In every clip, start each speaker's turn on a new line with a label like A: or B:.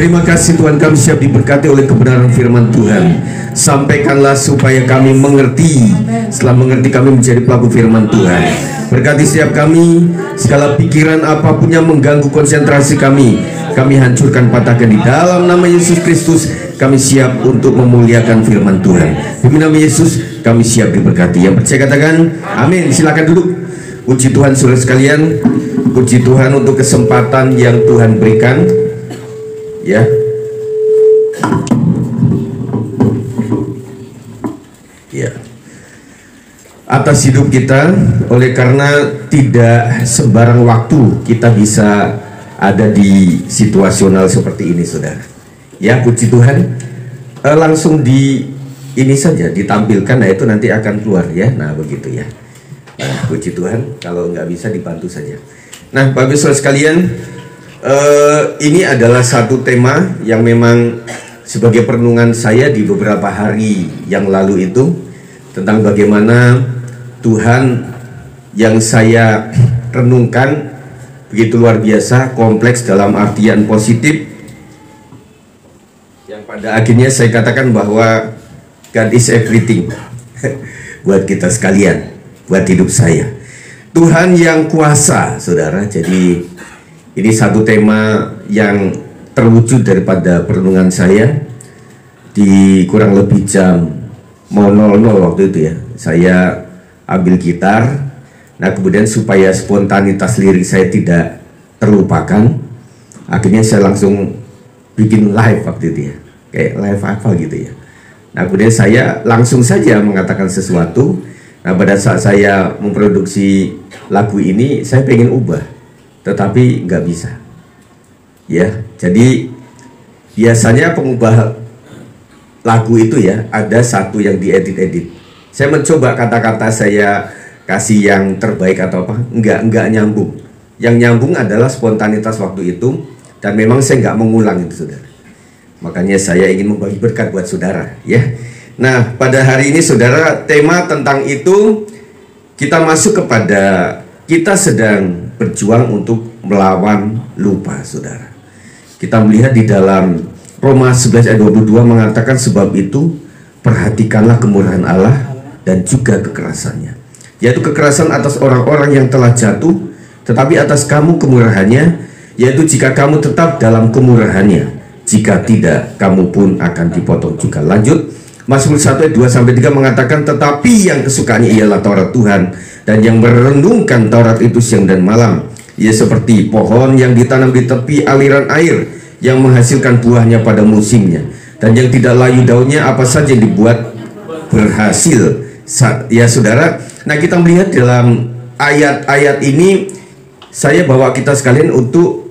A: Terima kasih Tuhan, kami siap diberkati oleh kebenaran firman Tuhan. Sampaikanlah supaya kami mengerti. Setelah mengerti kami menjadi pelaku firman Tuhan. Berkati setiap kami, segala pikiran apapun yang mengganggu konsentrasi kami hancurkan, patahkan di dalam nama Yesus Kristus. Kami siap untuk memuliakan firman Tuhan. Demi nama Yesus kami siap diberkati. Yang percaya katakan amin. Silakan duduk. Puji Tuhan saudara sekalian. Puji Tuhan untuk kesempatan yang Tuhan berikan, ya. Ya. Atas hidup kita, oleh karena tidak sembarang waktu kita bisa ada di situasional seperti ini, saudara. Ya, puji Tuhan. Langsung di ini saja ditampilkan, nah itu nanti akan keluar ya. Nah begitu ya. Nah, puji Tuhan. Kalau nggak bisa dibantu saja. Nah, Bapak Ibu sekalian, ini adalah satu tema yang memang sebagai perenungan saya di beberapa hari yang lalu itu, tentang bagaimana Tuhan yang saya renungkan begitu luar biasa, kompleks dalam artian positif, yang pada akhirnya saya katakan bahwa God is everything buat kita sekalian, buat hidup saya. Tuhan yang kuasa, saudara. Jadi ini satu tema yang terwujud daripada perenungan saya di kurang lebih jam 00 waktu itu ya. Saya ambil gitar. Nah kemudian supaya spontanitas lirik saya tidak terlupakan, akhirnya saya langsung bikin live waktu itu ya. Kayak live apa gitu ya. Nah kemudian saya langsung saja mengatakan sesuatu. Nah pada saat saya memproduksi lagu ini, saya pengen ubah, tetapi nggak bisa. Ya, jadi biasanya pengubah lagu itu ya, ada satu yang diedit-edit. Saya mencoba kata-kata saya kasih yang terbaik atau apa, nggak nyambung. Yang nyambung adalah spontanitas waktu itu, dan memang saya nggak mengulang itu, saudara. Makanya saya ingin membagi berkat buat saudara, ya. Nah, pada hari ini saudara, tema tentang itu kita masuk kepada kita sedang berjuang untuk melawan lupa, saudara. Kita melihat di dalam Roma 11 ayat 22 mengatakan, sebab itu perhatikanlah kemurahan Allah dan juga kekerasannya, yaitu kekerasan atas orang-orang yang telah jatuh, tetapi atas kamu kemurahannya, yaitu jika kamu tetap dalam kemurahannya, jika tidak kamu pun akan dipotong juga. Lanjut, Mazmur 1 ayat 2-3 mengatakan, tetapi yang kesukaannya ialah Taurat Tuhan, dan yang merenungkan Taurat itu siang dan malam. Ia seperti pohon yang ditanam di tepi aliran air, yang menghasilkan buahnya pada musimnya, dan yang tidak layu daunnya, apa saja yang dibuat berhasil. Ya saudara, nah kita melihat dalam ayat-ayat ini, saya bawa kita sekalian untuk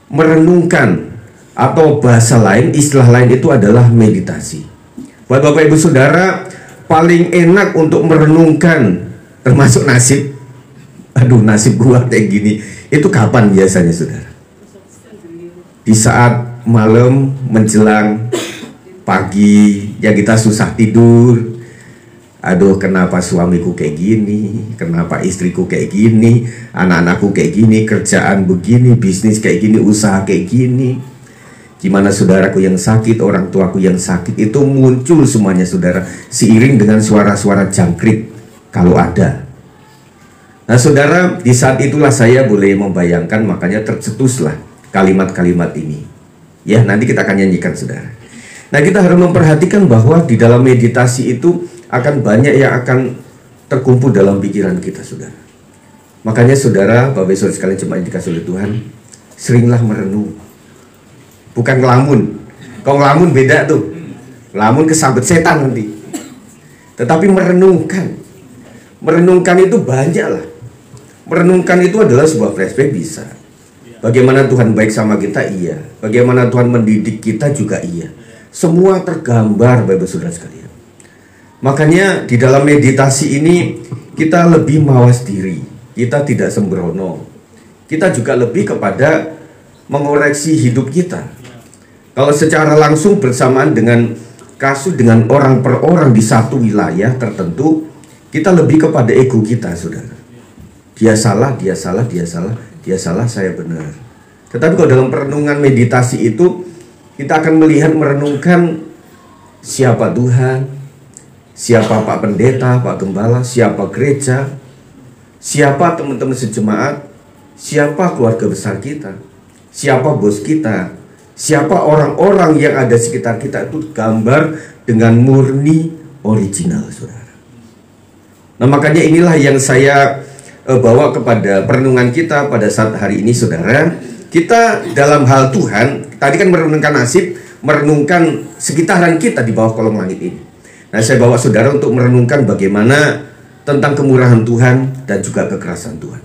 A: merenungkan, atau bahasa lain, istilah lain itu adalah meditasi. Buat Bapak Ibu Saudara, paling enak untuk merenungkan, termasuk nasib. Aduh, nasib gua kayak gini. Itu kapan biasanya, saudara? Di saat malam menjelang pagi, ya kita susah tidur. Aduh, kenapa suamiku kayak gini? Kenapa istriku kayak gini? Anak-anakku kayak gini, kerjaan begini, bisnis kayak gini, usaha kayak gini. Gimana saudaraku yang sakit, orang tuaku yang sakit, itu muncul semuanya, saudara, seiring dengan suara-suara jangkrik kalau ada. Nah saudara, di saat itulah saya boleh membayangkan, makanya tercetuslah kalimat-kalimat ini. Ya, nanti kita akan nyanyikan, saudara. Nah kita harus memperhatikan bahwa di dalam meditasi itu akan banyak yang akan terkumpul dalam pikiran kita, saudara. Makanya saudara, Bapak Ibu Saudara sekalian jemaat yang dikasihi oleh Tuhan, seringlah merenung. Bukan ngelamun. Kalau ngelamun beda tuh. Ngelamun kesambet setan nanti. Tetapi merenungkan. Merenungkan itu banyak lah. Merenungkan itu adalah sebuah flashback, bisa. Bagaimana Tuhan baik sama kita, iya. Bagaimana Tuhan mendidik kita juga, iya. Semua tergambar, Bapak Saudara sekalian. Makanya di dalam meditasi ini kita lebih mawas diri. Kita tidak sembrono. Kita juga lebih kepada mengoreksi hidup kita. Kalau secara langsung bersamaan dengan kasus dengan orang per orang di satu wilayah tertentu, kita lebih kepada ego kita, saudara. Dia salah, dia salah, dia salah, dia salah, saya benar. Tetapi kalau dalam perenungan meditasi itu, kita akan melihat, merenungkan siapa Tuhan, siapa Pak Pendeta, Pak Gembala, siapa gereja, siapa teman-teman sejemaat, siapa keluarga besar kita, siapa bos kita, siapa orang-orang yang ada di sekitar kita. Itu gambar dengan murni original, saudara. Nah, makanya inilah yang saya bawa kepada perenungan kita pada saat hari ini, saudara. Kita dalam hal Tuhan, tadi kan merenungkan nasib, merenungkan sekitaran kita di bawah kolong langit ini. Nah, saya bawa saudara untuk merenungkan bagaimana tentang kemurahan Tuhan dan juga kekerasan Tuhan.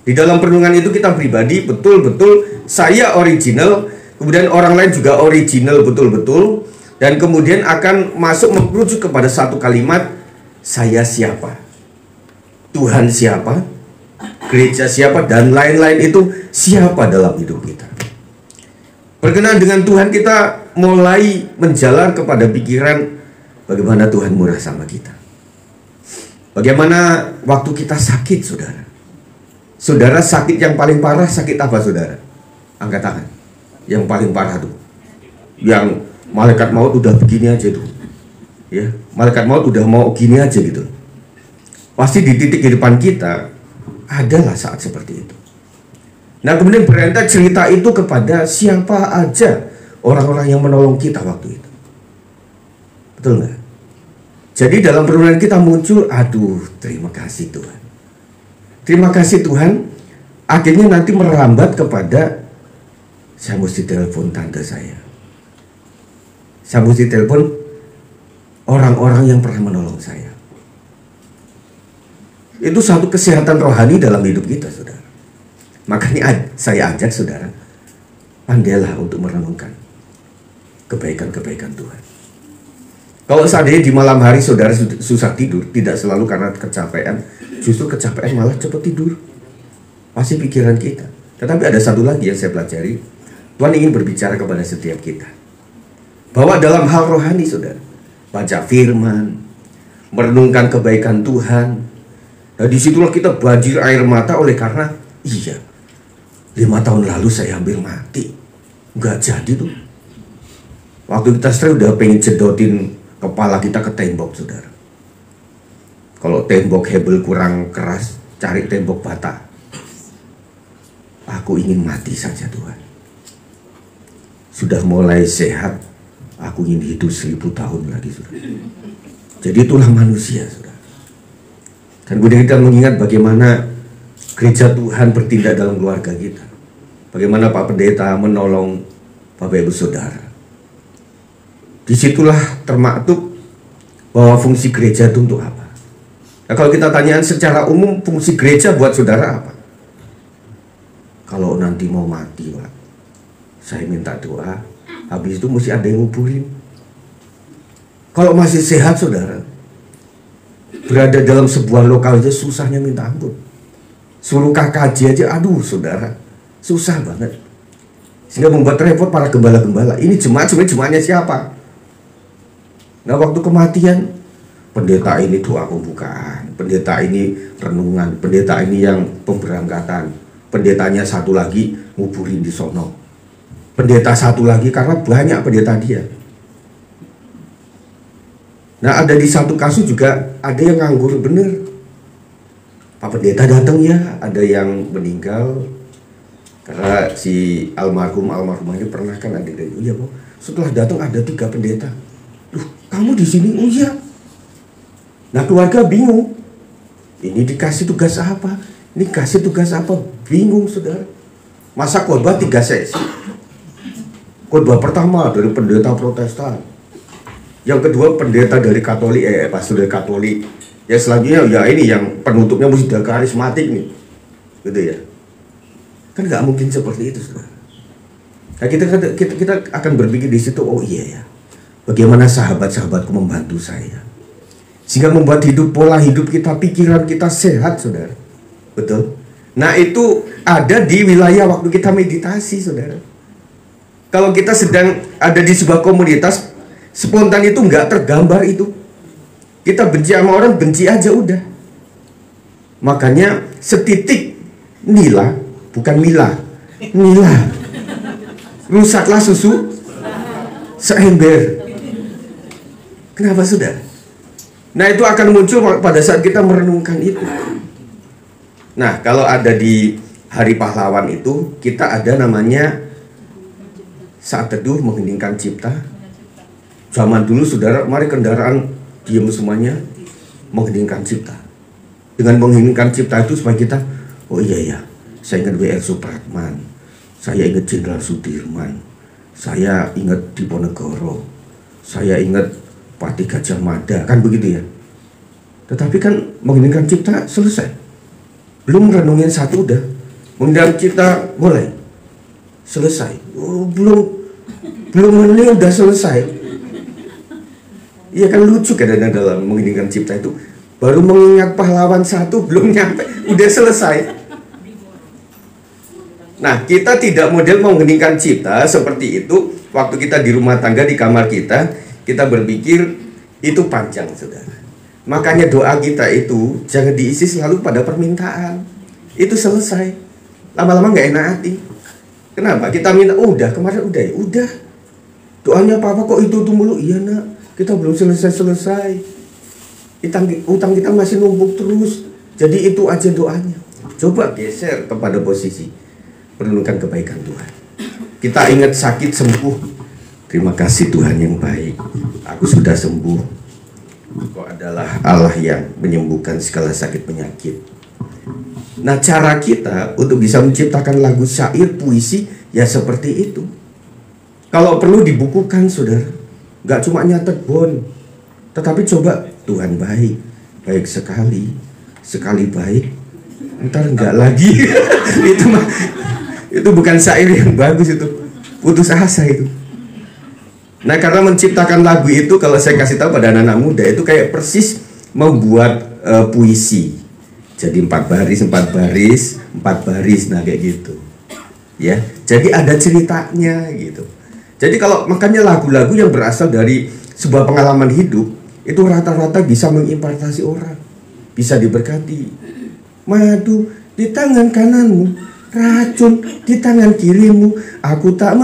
A: Di dalam perenungan itu kita pribadi betul-betul saya original, kemudian orang lain juga original betul-betul, dan kemudian akan masuk merujuk kepada satu kalimat, saya siapa, Tuhan siapa, gereja siapa, dan lain-lain itu siapa dalam hidup kita. Berkenaan dengan Tuhan, kita mulai menjalar kepada pikiran bagaimana Tuhan murah sama kita. Bagaimana waktu kita sakit, saudara. Saudara sakit yang paling parah, sakit apa, saudara? Angkat tangan. Yang paling parah tuh, yang malaikat maut udah begini aja tuh, ya, malaikat maut udah mau gini aja gitu. Pasti di titik kehidupan kita adalah saat seperti itu. Nah, kemudian berantai cerita itu kepada siapa aja orang-orang yang menolong kita waktu itu. Betul nggak? Jadi dalam perenungan kita muncul, aduh, terima kasih Tuhan. Terima kasih Tuhan. Akhirnya nanti merambat kepada, saya mesti telepon tante saya. Saya mesti telepon orang-orang yang pernah menolong saya. Itu satu kesehatan rohani dalam hidup kita, saudara. Makanya saya ajak saudara, pandailah untuk merenungkan kebaikan-kebaikan Tuhan. Kalau seandainya di malam hari saudara susah tidur, tidak selalu karena kecapean, justru kecapean malah cepat tidur. Pasti pikiran kita. Tetapi ada satu lagi yang saya pelajari, Tuhan ingin berbicara kepada setiap kita, bahwa dalam hal rohani, saudara, baca firman, merenungkan kebaikan Tuhan. Nah, disitulah kita banjir air mata oleh karena, iya, 5 tahun lalu saya hampir mati, nggak jadi tuh. Waktu kita stres udah pengen cedotin kepala kita ke tembok, saudara. Kalau tembok hebel kurang keras, cari tembok bata. Aku ingin mati saja Tuhan. Sudah mulai sehat, aku ingin hidup 1000 tahun lagi, saudara. Jadi itulah manusia, saudara. Dan kemudian kita mengingat bagaimana gereja Tuhan bertindak dalam keluarga kita. Bagaimana Pak Pendeta menolong Bapak Ibu Saudara. Disitulah termaktub bahwa fungsi gereja itu untuk apa. Nah, kalau kita tanyaan secara umum, fungsi gereja buat saudara apa? Kalau nanti mau mati, Pak, saya minta doa, habis itu mesti ada yang nguburin. Kalau masih sehat, saudara, berada dalam sebuah lokal aja susahnya minta ampun. Suruh KKJ aja, aduh saudara, susah banget. Sehingga membuat repot para gembala-gembala. Ini jemaat sebenarnya jemaatnya siapa? Nah, waktu kematian, pendeta ini doa pembukaan, pendeta ini renungan, pendeta ini yang pemberangkatan, pendetanya satu lagi nguburin di sono, pendeta satu lagi karena banyak pendeta dia. Nah, ada di satu kasus juga ada yang nganggur bener. Pak Pendeta datang ya, ada yang meninggal karena si almarhumah ini pernah kan ada. Oh iya, Pak. Setelah datang ada 3 pendeta. Duh, kamu di sini? Oh iya. Nah, keluarga bingung. Ini dikasih tugas apa? Ini kasih tugas apa? Bingung, saudara. Masa khotbah 3 sesi. Khotbah pertama dari pendeta Protestan, yang kedua pendeta dari Katolik, pastor dari Katolik. Ya selanjutnya ya ini yang penutupnya mesti karismatik nih, gitu ya. Kan nggak mungkin seperti itu, saudara. Nah, kita akan berpikir di situ, oh iya ya, bagaimana sahabat-sahabatku membantu saya, sehingga membuat pola hidup kita, pikiran kita sehat, saudara. Betul. Nah, itu ada di wilayah waktu kita meditasi, saudara. Kalau kita sedang ada di sebuah komunitas, spontan itu nggak tergambar itu. Kita benci sama orang, benci aja udah. Makanya setitik nila, bukan mila, nila. rusaklah susu seember. Kenapa saudara? Nah itu akan muncul pada saat kita merenungkan itu. Nah kalau ada di Hari Pahlawan itu, kita ada namanya saat teduh mengheningkan cipta. Zaman dulu saudara, mari kendaraan diam semuanya, mengheningkan cipta. Dengan mengheningkan cipta itu supaya kita, oh iya ya, saya ingat W.R. Supratman, saya ingat Jenderal Sudirman, saya ingat Diponegoro, saya ingat Pati Gajah Mada, kan begitu ya. Tetapi kan mengheningkan cipta selesai, belum renungin satu udah, mengheningkan cipta mulai selesai, oh, belum mengenai udah selesai. Iya kan lucu kadang-kadang dalam mengheningkan cipta itu, baru mengingat pahlawan satu belum nyampe udah selesai. Nah kita tidak model mengheningkan cipta seperti itu. Waktu kita di rumah tangga di kamar kita berpikir itu panjang saudara. Makanya doa kita itu jangan diisi selalu pada permintaan. Itu selesai, lama-lama nggak enak hati. Kenapa? Kita minta, oh, udah kemarin udah ya, udah. Doanya apa-apa kok itu mulu. Iya nak, kita belum selesai. Utang kita masih numpuk terus. Jadi itu aja doanya. Coba geser kepada posisi merenungkan kebaikan Tuhan. Kita ingat sakit sembuh. Terima kasih Tuhan yang baik, aku sudah sembuh. Kau adalah Allah yang menyembuhkan segala sakit penyakit. Nah cara kita untuk bisa menciptakan lagu syair, puisi, ya seperti itu. Kalau perlu dibukukan saudara, gak cuma nyatet bon, tetapi coba Tuhan baik, baik sekali baik, ntar enggak lagi. itu bukan syair yang bagus, itu putus asa itu. Nah karena menciptakan lagu itu, kalau saya kasih tahu pada anak-anak muda, itu kayak persis membuat puisi. Jadi 4 baris, nah kayak gitu. Ya, jadi ada ceritanya gitu. Jadi kalau makanya lagu-lagu yang berasal dari sebuah pengalaman hidup itu rata-rata bisa mengimpartasi orang, bisa diberkati. Madu di tangan kananmu, racun di tangan kirimu. Aku tak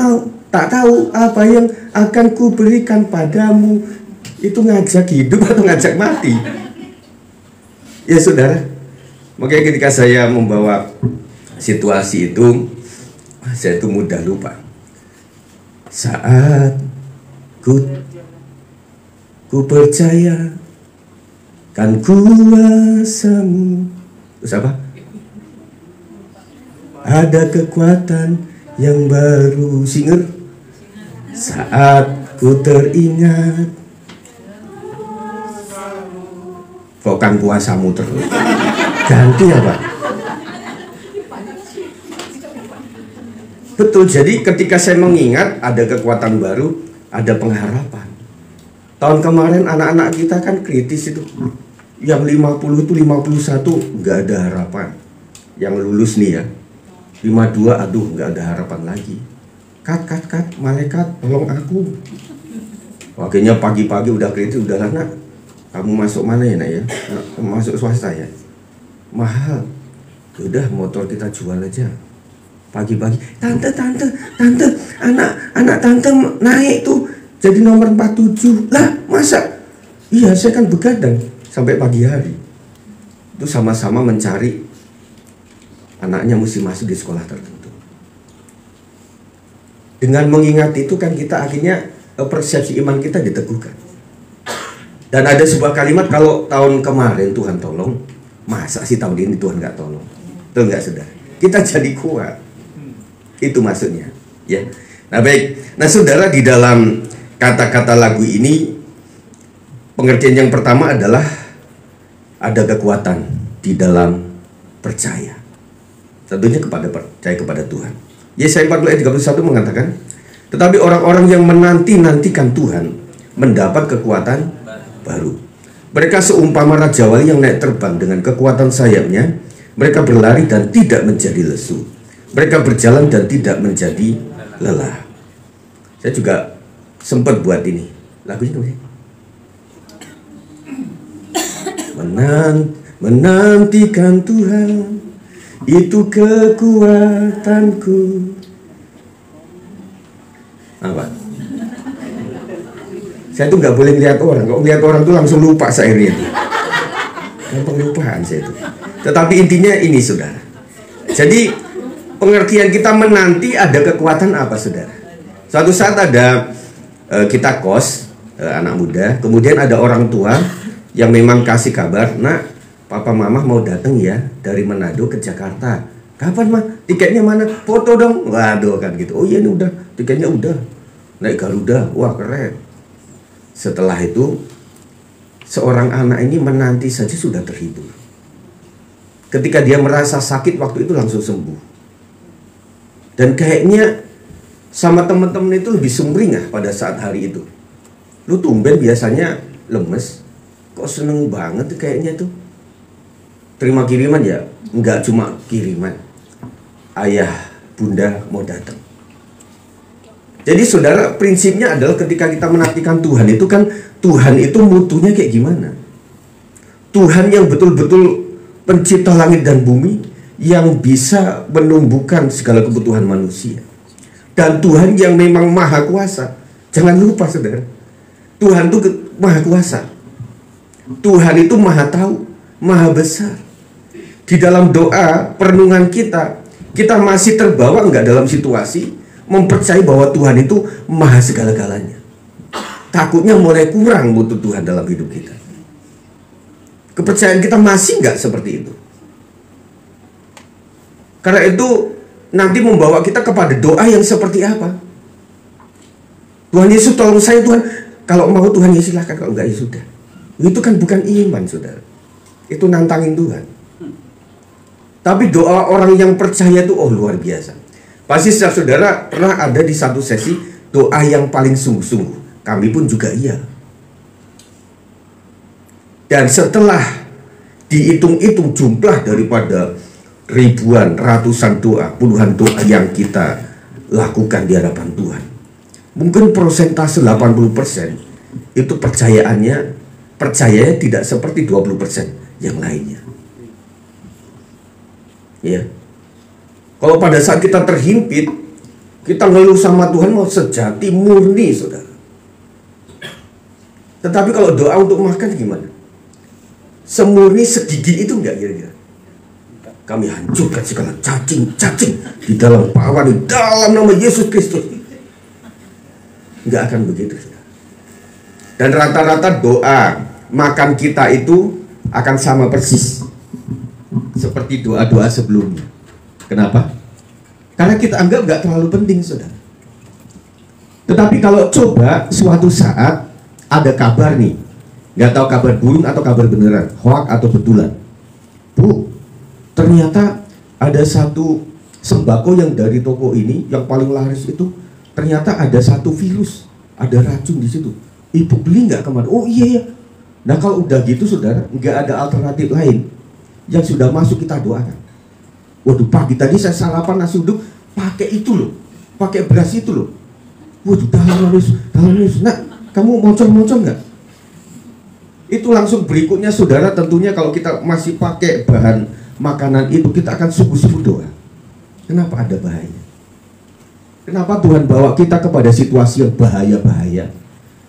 A: tahu apa yang akan kuberikan padamu. Itu ngajak hidup atau ngajak mati? Ya saudara, makanya ketika saya membawa situasi itu, saya itu mudah lupa. Saat ku percaya kan kuasamu. Terus apa? Ada kekuatan yang baru, singer. Saat ku teringat, bukan kuasamu terus. Ganti apa? Betul, jadi ketika saya mengingat ada kekuatan baru, ada pengharapan. Tahun kemarin anak-anak kita kan kritis itu. Yang 50 itu 51 nggak ada harapan. Yang lulus nih ya, 52 aduh nggak ada harapan lagi. Kat, malaikat tolong aku. Akhirnya pagi-pagi udah kritis, udah nak, kamu masuk mana ya nak ya? Masuk swasta ya? Mahal. Udah motor kita jual aja. Pagi-pagi, tante, anak tante naik tuh jadi nomor 47. Lah masa? Iya saya kan begadang sampai pagi hari. Itu sama-sama mencari anaknya mesti masuk di sekolah tertentu. Dengan mengingat itu kan kita akhirnya persepsi iman kita diteguhkan. Dan ada sebuah kalimat, kalau tahun kemarin Tuhan tolong, masa sih tahun ini Tuhan nggak tolong? Itu nggak saudara? Kita jadi kuat. Itu maksudnya, ya. Nah baik, nah saudara, di dalam kata-kata lagu ini pengertian yang pertama adalah ada kekuatan di dalam percaya. Tentunya percaya kepada Tuhan. Yesaya 40 ayat 31 mengatakan, tetapi orang-orang yang menanti-nantikan Tuhan mendapat kekuatan baru. Mereka seumpama raja wali yang naik terbang dengan kekuatan sayapnya. Mereka berlari dan tidak menjadi lesu. Mereka berjalan dan tidak menjadi lelah. Saya juga sempat buat ini lagunya namanya menantikan Tuhan, itu kekuatanku. Apa? Saya tuh nggak boleh lihat orang. Kalau lihat orang tuh langsung lupa seharian. Gampang lupaan saya itu. Tetapi intinya ini, saudara. Jadi pengertian kita menanti ada kekuatan apa, saudara? Suatu saat ada kita kos anak muda, kemudian ada orang tua yang memang kasih kabar, nak, papa mama mau datang ya dari Manado ke Jakarta. Kapan mah? Tiketnya mana? Foto dong. Waduh kan gitu. Oh iya ini udah, tiketnya udah. Naik Garuda, wah keren. Setelah itu seorang anak ini menanti saja sudah terhibur. Ketika dia merasa sakit waktu itu langsung sembuh. Dan kayaknya sama teman-teman itu lebih sumringah pada saat hari itu. Lu tumben biasanya lemes, kok seneng banget tuh kayaknya tuh. Terima kiriman ya? Enggak cuma kiriman. Ayah, bunda mau datang. Jadi saudara, prinsipnya adalah ketika kita menantikan Tuhan itu kan, Tuhan itu mutunya kayak gimana? Tuhan yang betul-betul pencipta langit dan bumi, yang bisa menumbuhkan segala kebutuhan manusia. Dan Tuhan yang memang maha kuasa. Jangan lupa saudara, Tuhan itu maha kuasa. Tuhan itu maha tahu, maha besar. Di dalam doa, perenungan kita masih terbawa enggak dalam situasi mempercayai bahwa Tuhan itu maha segala-galanya. Takutnya mulai kurang mutu Tuhan dalam hidup kita. Kepercayaan kita masih enggak seperti itu. Karena itu nanti membawa kita kepada doa yang seperti apa. Tuhan Yesus tolong saya Tuhan. Kalau mau Tuhan ya silahkan, kalau enggak ya sudah. Itu kan bukan iman saudara. Itu nantangin Tuhan. Tapi doa orang yang percaya itu luar biasa. Pasti saudara pernah ada di satu sesi doa yang paling sungguh-sungguh. Kami pun juga iya. Dan setelah dihitung-hitung jumlah daripada ribuan, ratusan doa, puluhan doa yang kita lakukan di hadapan Tuhan, mungkin persentase 80% itu percayanya tidak seperti 20% yang lainnya. Ya. Kalau pada saat kita terhimpit, kita ngeluh sama Tuhan mau sejati murni saudara. Tetapi kalau doa untuk makan gimana? Semurni segigi itu enggak kira-kira? Kami hancurkan segala cacing-cacing di dalam pawan, di dalam nama Yesus Kristus. Enggak akan begitu. Dan rata-rata doa makan kita itu akan sama persis seperti doa-doa sebelumnya. Kenapa? Karena kita anggap enggak terlalu penting, saudara. Tetapi kalau coba suatu saat ada kabar nih, nggak tahu kabar burung atau kabar beneran, hoak atau betulan. Bu, ternyata ada satu sembako yang dari toko ini yang paling laris itu ternyata ada satu virus, ada racun di situ. Ibu beli nggak kemarin? Oh iya ya. Nah kalau udah gitu saudara, nggak ada alternatif lain yang sudah masuk kita doakan. Waduh pagi tadi saya sarapan nasi uduk pakai itu loh, pakai beras itu loh. Waduh dalam halus. Nah kamu moncong nggak? Itu langsung berikutnya saudara, tentunya kalau kita masih pakai bahan makanan itu kita akan sungguh-sungguh doa. Kenapa ada bahaya? Kenapa Tuhan bawa kita kepada situasi yang bahaya-bahaya?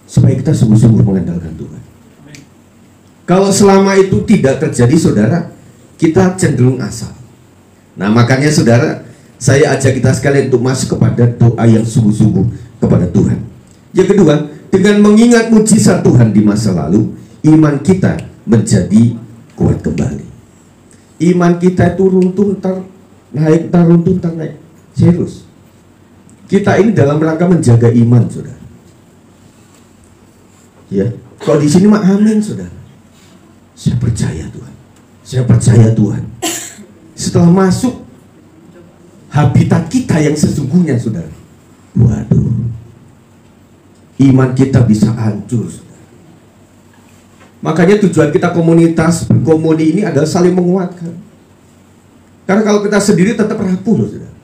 A: Supaya kita sungguh-sungguh mengandalkan Tuhan. Kalau selama itu tidak terjadi saudara, kita cenderung asal. Nah makanya saudara, saya ajak kita sekalian untuk masuk kepada doa yang sungguh-sungguh kepada Tuhan. Yang kedua, dengan mengingat mujizat Tuhan di masa lalu, iman kita menjadi kuat kembali. Iman kita itu runtun naik. Serius. Kita ini dalam rangka menjaga iman, saudara. Ya, kalau di sini mah amin, saudara. Saya percaya Tuhan. Saya percaya Tuhan. Setelah masuk habitat kita yang sesungguhnya, saudara. Waduh. Iman kita bisa hancur, saudara. Makanya tujuan kita komunitas berkomuni ini adalah saling menguatkan. Karena kalau kita sendiri tetap rapuh loh, saudara.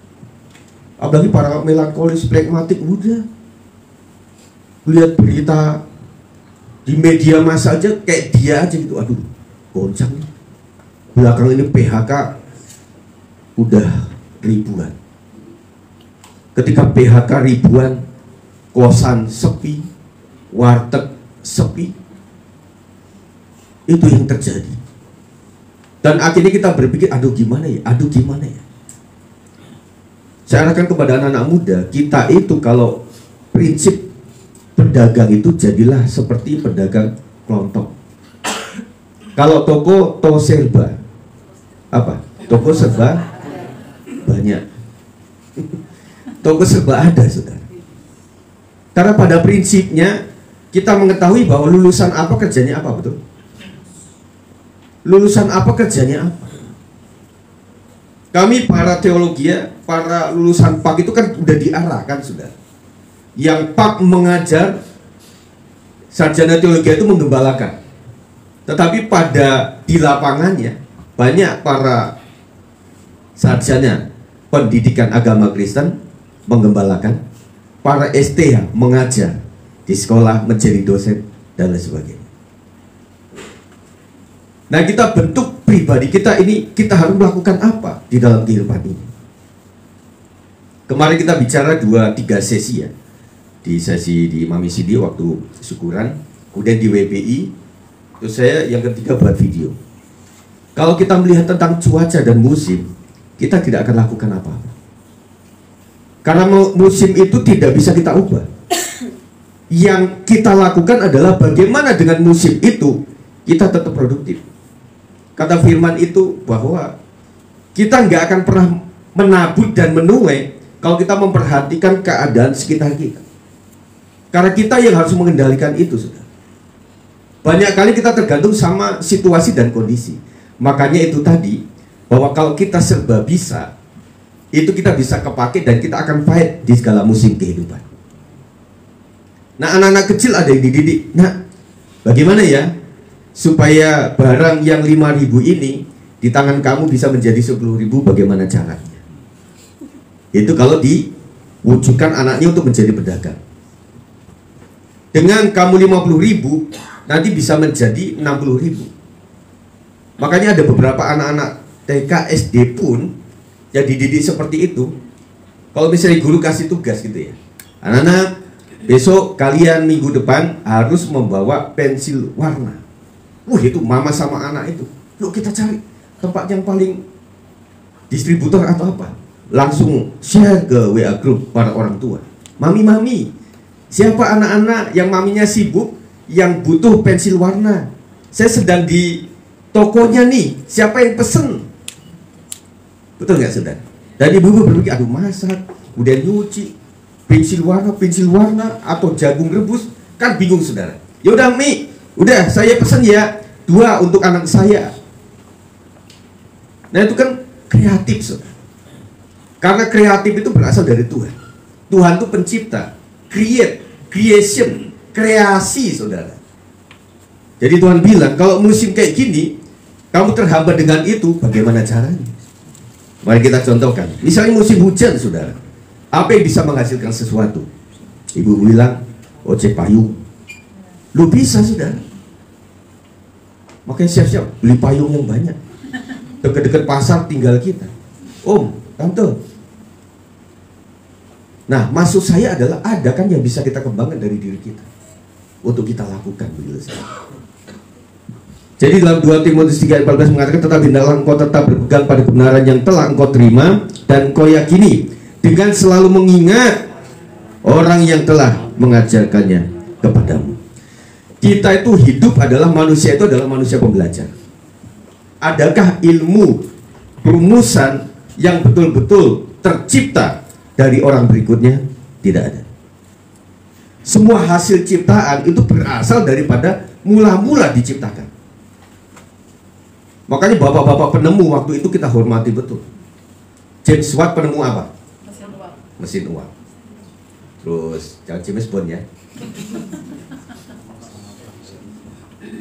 A: Apalagi para melankolis, plekmatik, udah lihat berita di media massa aja kayak dia aja gitu, aduh goncang. Belakang ini PHK udah ribuan. Ketika PHK ribuan, kosan sepi, warteg sepi. Itu yang terjadi. Dan akhirnya kita berpikir, aduh gimana ya, aduh gimana ya. Saya arahkan kepada anak-anak muda, kita itu kalau prinsip pedagang itu jadilah seperti pedagang kelontong. Kalau toko serba, apa? Toko serba banyak. Toko serba ada, saudara. Karena pada prinsipnya kita mengetahui bahwa lulusan apa kerjanya apa, betul? Lulusan apa kerjanya apa? Kami para teologi, para lulusan PAK itu kan udah diarahkan, saudara. Yang PAK mengajar, sarjana teologi itu menggembalakan. Tetapi di lapangannya banyak para sarjana pendidikan agama Kristen menggembalakan, para STH mengajar di sekolah, menjadi dosen dan lain sebagainya. Nah, kita bentuk pribadi kita ini, kita harus melakukan apa di dalam kehidupan ini. Kemarin kita bicara 2-3 sesi ya. Di sesi di Mami Sidi waktu syukuran, kemudian di WBI, terus saya yang ketiga buat video. Kalau kita melihat tentang cuaca dan musim, kita tidak akan lakukan apa-apa. Karena musim itu tidak bisa kita ubah. Yang kita lakukan adalah bagaimana dengan musim itu kita tetap produktif. Kata firman itu bahwa kita nggak akan pernah menabur dan menuai kalau kita memperhatikan keadaan sekitar kita. Karena kita yang harus mengendalikan itu, saudara. Banyak kali kita tergantung sama situasi dan kondisi. Makanya itu tadi, bahwa kalau kita serba bisa, itu kita bisa kepake dan kita akan fight di segala musim kehidupan. Nah, anak-anak kecil ada yang dididik. Nah, bagaimana ya supaya barang yang 5.000 ini di tangan kamu bisa menjadi 10.000, bagaimana caranya? Itu kalau diwujudkan anaknya untuk menjadi pedagang. Dengan kamu 50.000, nanti bisa menjadi 60.000. Makanya ada beberapa anak-anak TK, SD pun yang dididik seperti itu. Kalau misalnya guru kasih tugas gitu ya, anak-anak, besok kalian minggu depan harus membawa pensil warna. Itu mama sama anak itu, yuk kita cari tempat yang paling distributor atau apa. Langsung share ke WA group para orang tua. Mami, siapa anak-anak yang maminya sibuk, yang butuh pensil warna? Saya sedang di tokonya nih, siapa yang pesen? Betul nggak, saudara? Dan ibu-ibu berpikir, aduh masak, kemudian nyuci, pensil warna, atau jagung rebus, kan bingung, saudara. Yaudah Mi, udah saya pesen ya 2 untuk anak saya. Nah itu kan kreatif, saudara. Karena kreatif itu berasal dari Tuhan. Tuhan itu pencipta, creation, kreasi, saudara. Jadi Tuhan bilang, kalau musim kayak gini, kamu terhambat dengan itu, bagaimana caranya? Mari kita contohkan. Misalnya musim hujan, saudara. Apa yang bisa menghasilkan sesuatu? Ibu bilang, ojek payung. Lu bisa, saudara. Makanya siap-siap beli payung yang banyak. Dekat-dekat pasar tinggal kita. Om, tante. Nah, maksud saya adalah ada kan yang bisa kita kembangkan dari diri kita untuk kita lakukan, begitu saja. Jadi dalam 2 Timotius 3:14 mengatakan, tetapi hendaklah engkau tetap berpegang pada kebenaran yang telah engkau terima dan engkau yakini, dengan selalu mengingat orang yang telah mengajarkannya kepadamu. Kita itu hidup adalah manusia, itu adalah manusia pembelajar. Adakah ilmu rumusan yang betul-betul tercipta dari orang berikutnya? Tidak ada. Semua hasil ciptaan itu berasal daripada mula-mula diciptakan. Makanya bapak-bapak penemu waktu itu kita hormati betul. James Watt penemu apa? Mesin uap. Terus jangan James Bond ya.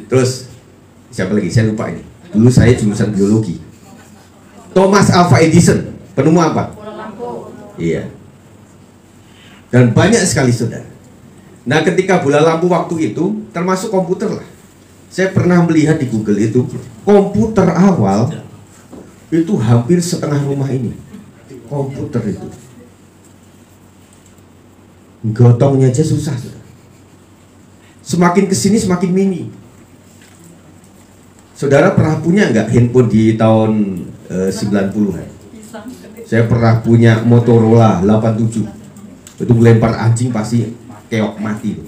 A: Terus siapa lagi? Saya lupa ini. Dulu saya jurusan biologi. Thomas Alva Edison penemu apa? Iya. Dan banyak sekali, saudara. Nah, ketika bola lampu waktu itu, termasuk komputer lah. Saya pernah melihat di Google itu, komputer awal itu hampir setengah rumah ini. Komputer itu gotongnya aja susah, saudara. Semakin kesini semakin mini. Saudara pernah punya nggak handphone di tahun 90-an? Saya pernah punya Motorola 87. Itu melempar anjing pasti keok mati.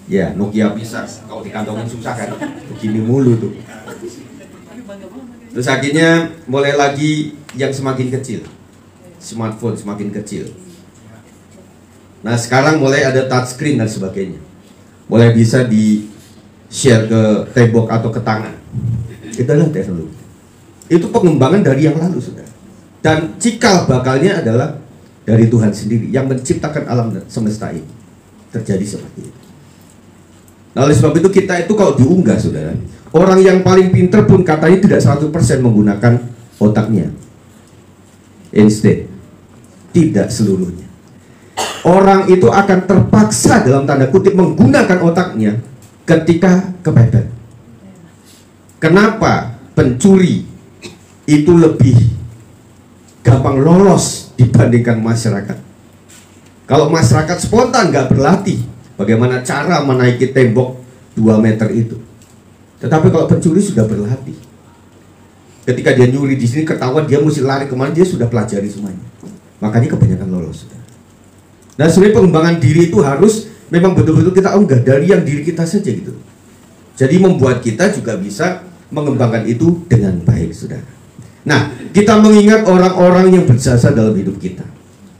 A: Ya, Nokia bisa. Kalau dikantongin susah kan? Begini mulu tuh. Terus akhirnya mulai lagi yang semakin kecil. Smartphone semakin kecil. Nah, sekarang mulai ada touchscreen dan sebagainya. Mulai bisa di share ke tembok atau ke tangan. Itu adalah teknologi. Itu pengembangan dari yang lalu, saudara. Dan cikal bakalnya adalah dari Tuhan sendiri yang menciptakan alam semesta ini. Terjadi seperti itu. Nah, oleh sebab itu kita itu kalau diunggah, saudara, orang yang paling pinter pun katanya tidak 100% menggunakan otaknya. Instead, tidak seluruhnya. Orang itu akan terpaksa dalam tanda kutip menggunakan otaknya ketika kepepet. Kenapa pencuri itu lebih gampang lolos dibandingkan masyarakat? Kalau masyarakat spontan nggak berlatih bagaimana cara menaiki tembok 2 meter itu. Tetapi kalau pencuri sudah berlatih. Ketika dia nyuri di sini ketahuan dia mesti lari kemana, dia sudah pelajari semuanya. Makanya kebanyakan lolos. Nah, sebenarnya pengembangan diri itu harus memang betul-betul kita unggah dari yang diri kita saja gitu. Jadi membuat kita juga bisa mengembangkan itu dengan baik, saudara. Nah, kita mengingat orang-orang yang berjasa dalam hidup kita.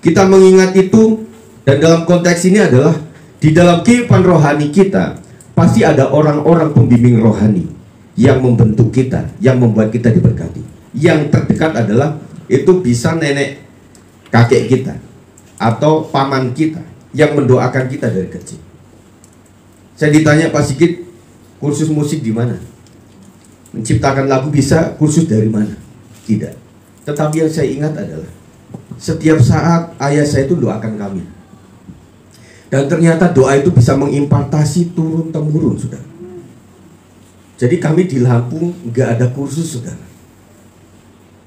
A: Kita mengingat itu, dan dalam konteks ini adalah di dalam kehidupan rohani kita pasti ada orang-orang pembimbing rohani yang membentuk kita, yang membuat kita diberkati. Yang terdekat adalah itu bisa nenek kakek kita atau paman kita yang mendoakan kita dari kecil. Saya ditanya, Pak Sigit, kursus musik di mana? Menciptakan lagu bisa, kursus dari mana? Tidak. Tetapi yang saya ingat adalah setiap saat ayah saya itu doakan kami. Dan ternyata doa itu bisa mengimpartasi turun-temurun, saudara. Jadi kami di Lampung nggak ada kursus, saudara.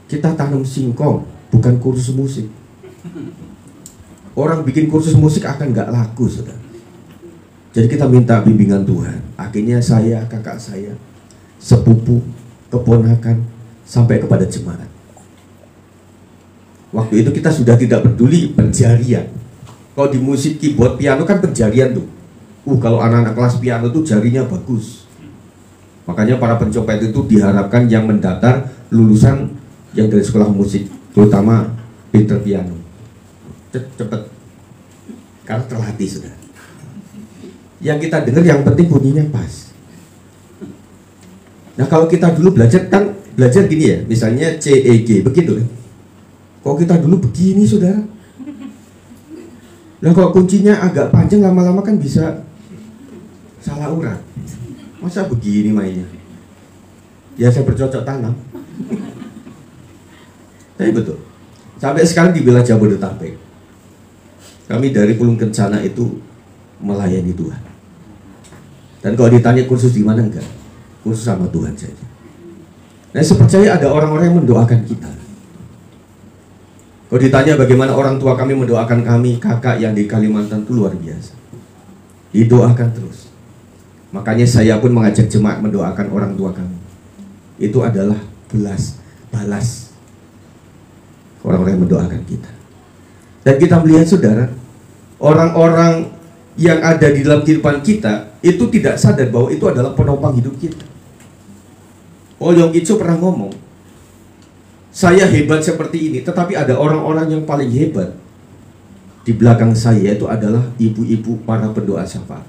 A: Kita tanam singkong, bukan kursus musik. Orang bikin kursus musik akan nggak laku, saudara. Jadi kita minta bimbingan Tuhan. Akhirnya saya, kakak saya, sepupu, keponakan, sampai kepada jemaat. Waktu itu kita sudah tidak peduli penjarian. Kalau di musik keyboard piano kan penjarian tuh. Kalau anak-anak kelas piano tuh jarinya bagus. Makanya para pencopet itu diharapkan yang mendaftar lulusan yang dari sekolah musik, terutama pinter piano. Cepet, karena terlatih, saudara. Yang kita dengar yang penting bunyinya pas. Nah, kalau kita dulu belajar kan belajar gini ya, misalnya C, E, G, begitu kan. Kalau kita dulu begini, saudara. Nah, kalau kuncinya agak panjang lama-lama kan bisa salah urat. Masa begini mainnya? Ya saya bercocok tanam. Tapi betul. Sampai sekarang di wilayah Jabodetabek, kami dari Pulung Kencana itu melayani Tuhan. Dan kalau ditanya kursus di mana, enggak. Kursus sama Tuhan saja. Nah, saya percaya ada orang-orang yang mendoakan kita. Kalau ditanya bagaimana orang tua kami mendoakan kami, kakak yang di Kalimantan itu luar biasa. Didoakan terus. Makanya saya pun mengajak jemaat mendoakan orang tua kami. Itu adalah balas orang-orang yang mendoakan kita. Dan kita melihat, saudara, orang-orang yang ada di dalam kehidupan kita itu tidak sadar bahwa itu adalah penopang hidup kita. Yong Kitsu pernah ngomong, saya hebat seperti ini, tetapi ada orang-orang yang paling hebat di belakang saya, itu adalah ibu-ibu para pendoa syafaat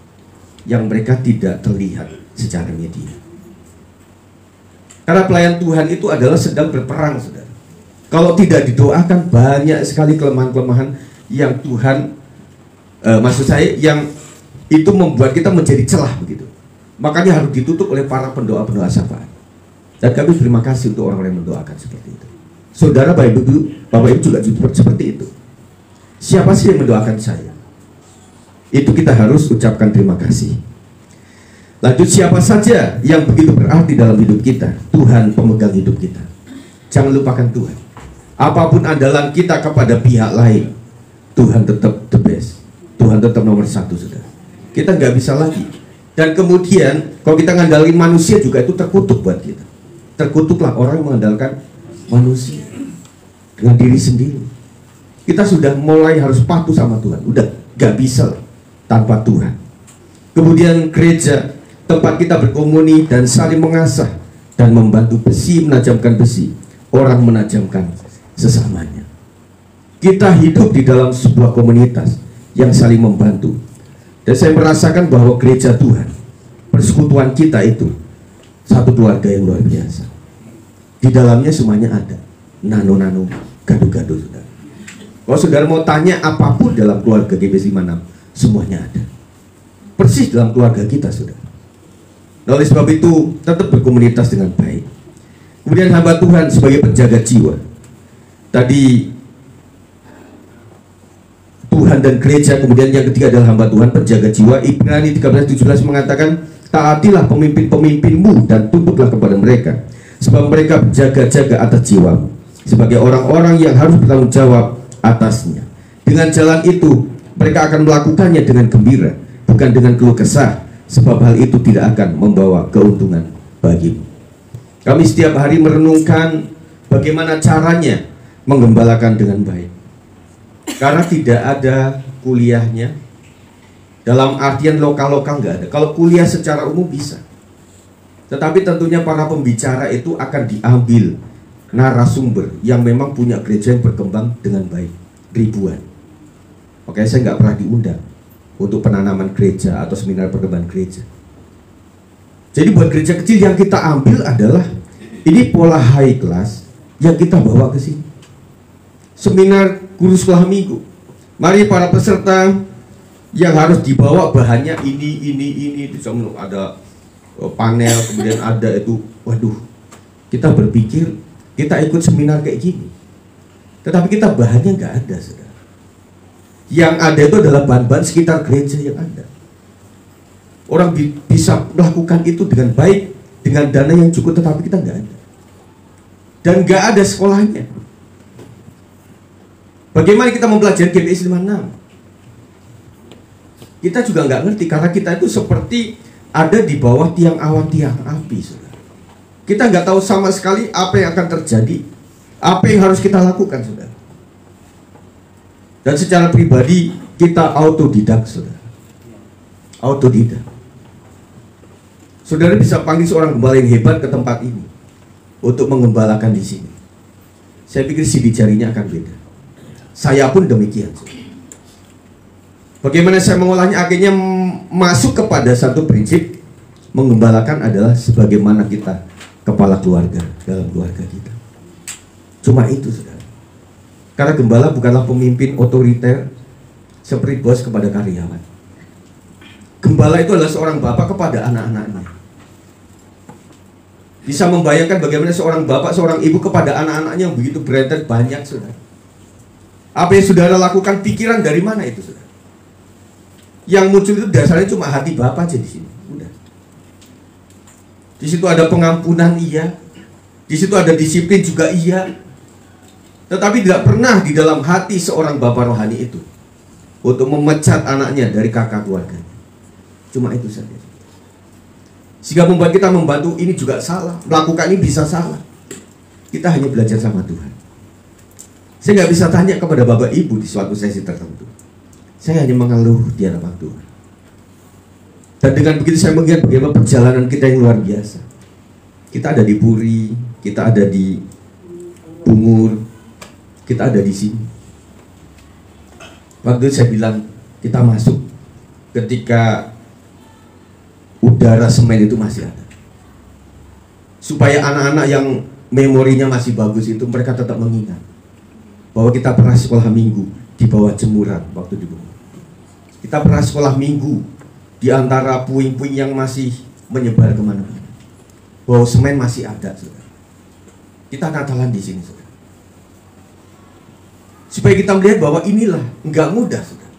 A: yang mereka tidak terlihat secara media. Karena pelayan Tuhan itu adalah sedang berperang, saudara. Kalau tidak didoakan, banyak sekali kelemahan-kelemahan yang Tuhan maksud saya yang itu membuat kita menjadi celah begitu. Makanya harus ditutup oleh para pendoa-pendoa syafaat. Dan kami terima kasih untuk orang-orang yang mendoakan seperti itu. Saudara, Bapak Ibu juga seperti itu. Siapa sih yang mendoakan saya? Itu kita harus ucapkan terima kasih. Lanjut, siapa saja yang begitu berarti dalam hidup kita? Tuhan pemegang hidup kita. Jangan lupakan Tuhan. Apapun andalan kita kepada pihak lain, Tuhan tetap the best. tetap nomor satu, saudara. Kita nggak bisa lagi. Dan kemudian kalau kita ngandalin manusia juga itu terkutuk buat kita. Terkutuklah orang yang mengandalkan manusia dengan diri sendiri. Kita sudah mulai harus patuh sama Tuhan. Udah nggak bisa tanpa Tuhan. Kemudian gereja, tempat kita berkomuni dan saling mengasah dan membantu besi menajamkan besi, orang menajamkan sesamanya. Kita hidup di dalam sebuah komunitas yang saling membantu. Dan saya merasakan bahwa gereja Tuhan, persekutuan kita itu satu keluarga yang luar biasa. Di dalamnya semuanya ada nano-nano, gado-gado, saudara. Kalau saudara mau tanya apapun dalam keluarga GBS 56, semuanya ada. Persis dalam keluarga kita, saudara. Nah, oleh sebab itu tetap berkomunitas dengan baik. Kemudian hamba Tuhan sebagai penjaga jiwa. Tadi Tuhan dan gereja, kemudian yang ketiga adalah hamba Tuhan penjaga jiwa. Ibrani 13:17 mengatakan, taatilah pemimpin-pemimpinmu dan tunduklah kepada mereka, sebab mereka berjaga-jaga atas jiwamu, sebagai orang-orang yang harus bertanggung jawab atasnya. Dengan jalan itu mereka akan melakukannya dengan gembira, bukan dengan keluh kesah, sebab hal itu tidak akan membawa keuntungan bagimu. Kami setiap hari merenungkan bagaimana caranya menggembalakan dengan baik. Karena tidak ada kuliahnya, dalam artian lokal-lokal nggak ada. Kalau kuliah secara umum bisa, tetapi tentunya para pembicara itu akan diambil narasumber yang memang punya gereja yang berkembang dengan baik, ribuan. Oke, saya nggak pernah diundang untuk penanaman gereja atau seminar perkembangan gereja. Jadi buat gereja kecil yang kita ambil adalah ini pola high class yang kita bawa ke sini. Seminar guru sekolah minggu. Mari para peserta yang harus dibawa bahannya ini bisa ada panel, kemudian ada itu. Waduh, kita berpikir kita ikut seminar kayak gini, tetapi kita bahannya nggak ada, saudara. Yang ada itu adalah bahan-bahan sekitar gereja yang ada. Orang bisa melakukan itu dengan baik, dengan dana yang cukup, tetapi kita nggak ada. Dan nggak ada sekolahnya. Bagaimana kita mempelajari GBS 56? Kita juga nggak ngerti, karena kita itu seperti ada di bawah tiang awan, tiang api, saudara. Kita nggak tahu sama sekali apa yang akan terjadi, apa yang harus kita lakukan, saudara. Dan secara pribadi kita autodidak, saudara. Autodidak. Saudara bisa panggil seorang gembala yang hebat ke tempat ini untuk mengembalakan di sini. Saya pikir sidik jarinya akan beda. Saya pun demikian. Bagaimana saya mengolahnya? Akhirnya masuk kepada satu prinsip, mengembalakan adalah sebagaimana kita kepala keluarga dalam keluarga kita. Cuma itu, saudara. Karena gembala bukanlah pemimpin otoriter seperti bos kepada karyawan. Gembala itu adalah seorang bapak kepada anak-anaknya. Bisa membayangkan bagaimana seorang bapak, seorang ibu kepada anak-anaknya yang begitu berentet banyak, saudara. Apa yang saudara lakukan, pikiran dari mana itu, saudara? Yang muncul itu dasarnya cuma hati bapak aja di sini. Udah. Di situ ada pengampunan, iya. Di situ ada disiplin juga, iya. Tetapi tidak pernah di dalam hati seorang bapak rohani itu untuk memecat anaknya dari kakak keluarganya. Cuma itu saja. Sehingga membuat kita membantu ini juga salah. Melakukan ini bisa salah. Kita hanya belajar sama Tuhan. Saya nggak bisa tanya kepada bapak ibu di suatu sesi tertentu. Saya hanya mengeluh di hadapan Tuhan. Dan dengan begitu saya melihat bagaimana perjalanan kita yang luar biasa. Kita ada di Puri, kita ada di Bungur, kita ada di sini. Waktu itu saya bilang kita masuk ketika udara semen itu masih ada. Supaya anak-anak yang memorinya masih bagus itu mereka tetap mengingat bahwa kita pernah sekolah minggu di bawah jemuran waktu di Bungur. Kita pernah sekolah minggu di antara puing-puing yang masih menyebar kemana-mana. Bahwa semen masih ada, saudara. Kita Natalan di sini, saudara. Supaya kita melihat bahwa inilah nggak mudah, saudara.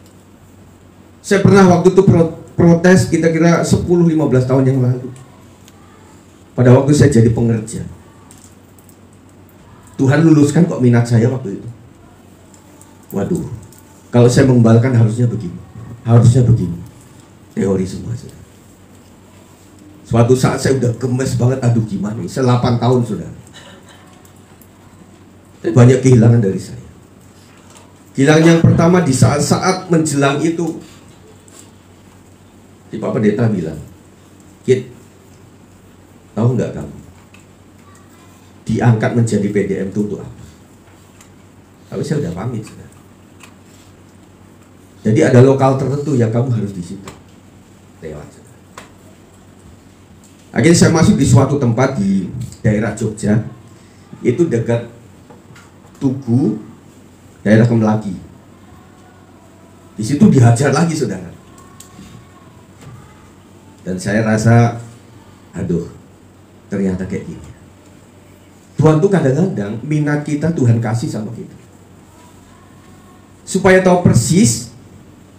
A: Saya pernah waktu itu protes kira-kira 10-15 tahun yang lalu. Pada waktu saya jadi pengerja. Tuhan luluskan kok minat saya waktu itu. Waduh, kalau saya mengembalakan harusnya begini. Harusnya begini. Teori semua sudah. Suatu saat saya udah gemes banget, aduh gimana nih, 8 tahun sudah. Tapi banyak kehilangan dari saya. Kehilangan yang pertama di saat-saat menjelang itu, si Pak Pendeta bilang, Kit, tahu nggak kamu, diangkat menjadi PDM itu untuk apa? Tapi saya udah pamit sudah. Jadi ada lokal tertentu yang kamu harus di situ. Lewat. Akhirnya saya masuk di suatu tempat di daerah Jogja, itu dekat Tugu, daerah Kemelaki. Di situ dihajar lagi saudara. Dan saya rasa, aduh, ternyata kayak gini. Tuhan tuh kadang-kadang minat kita, Tuhan kasih sama kita, supaya tahu persis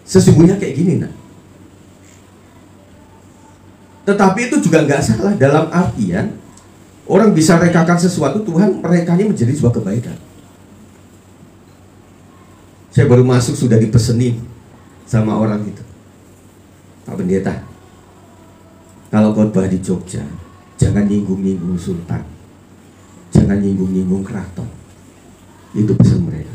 A: sesungguhnya kayak gini, nah. Tetapi itu juga nggak salah dalam artian orang bisa rekakan sesuatu, Tuhan merekanya menjadi sebuah kebaikan. Saya baru masuk sudah dipesenin sama orang itu, Pak Pendeta, kalau khotbah di Jogja jangan nyinggung-nyinggung sultan, jangan nyinggung-nyinggung keraton. Itu pesan mereka.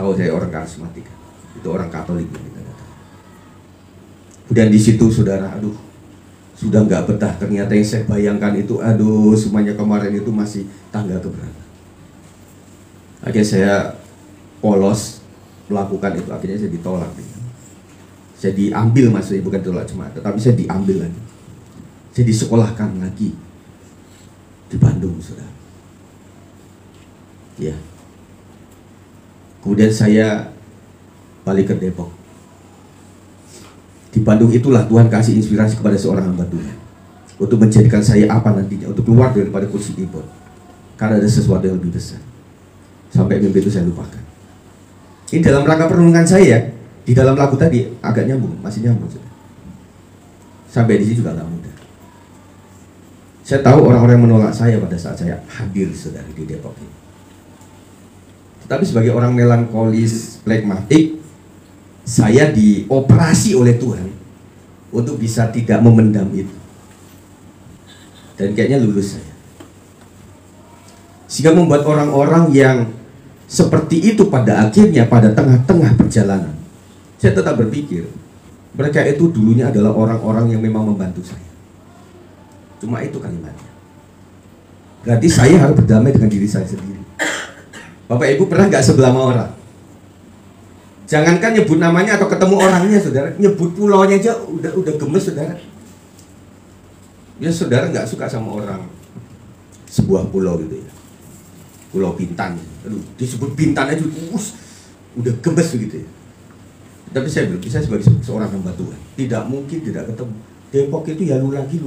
A: Tahu saya orang karismatik, itu orang Katolik yang kita datang. Kemudian di situ saudara, aduh, sudah nggak betah. Ternyata yang saya bayangkan itu, aduh, semuanya kemarin itu masih tangga keberatan. Akhirnya saya polos melakukan itu, akhirnya saya ditolak. Saya diambil, maksudnya bukan tolak jemaat, tetapi saya diambil lagi. Saya disekolahkan lagi di Bandung, saudara. Ya. Kemudian saya balik ke Depok. Di Bandung itulah Tuhan kasih inspirasi kepada seorang hamba Tuhan untuk menjadikan saya apa nantinya, untuk keluar daripada kursi keyboard, karena ada sesuatu yang lebih besar. Sampai mimpi itu saya lupakan. Ini dalam rangka perenungan saya, di dalam lagu tadi agak nyambung, masih nyambung. Sampai di sini juga nggak mudah. Saya tahu orang-orang yang menolak saya pada saat saya hadir, saudara, di Depok ini. Tapi sebagai orang melankolis, plekmatik, saya dioperasi oleh Tuhan untuk bisa tidak memendam itu. Dan kayaknya lulus saya. Sehingga membuat orang-orang yang seperti itu pada akhirnya, pada tengah-tengah perjalanan, saya tetap berpikir, mereka itu dulunya adalah orang-orang yang memang membantu saya. Cuma itu kalimatnya. Berarti saya harus berdamai dengan diri saya sendiri. Bapak Ibu pernah nggak sebelah sama orang? Jangankan nyebut namanya atau ketemu orangnya, saudara, nyebut pulaunya aja udah gemes, saudara. Ya saudara nggak suka sama orang sebuah pulau gitu ya, Pulau Bintan. Aduh, disebut Bintan aja, udah gemes begitu ya. Tapi saya belum bisa sebagai seorang hamba Tuhan, tidak mungkin tidak ketemu. Depok itu ya lu lagi.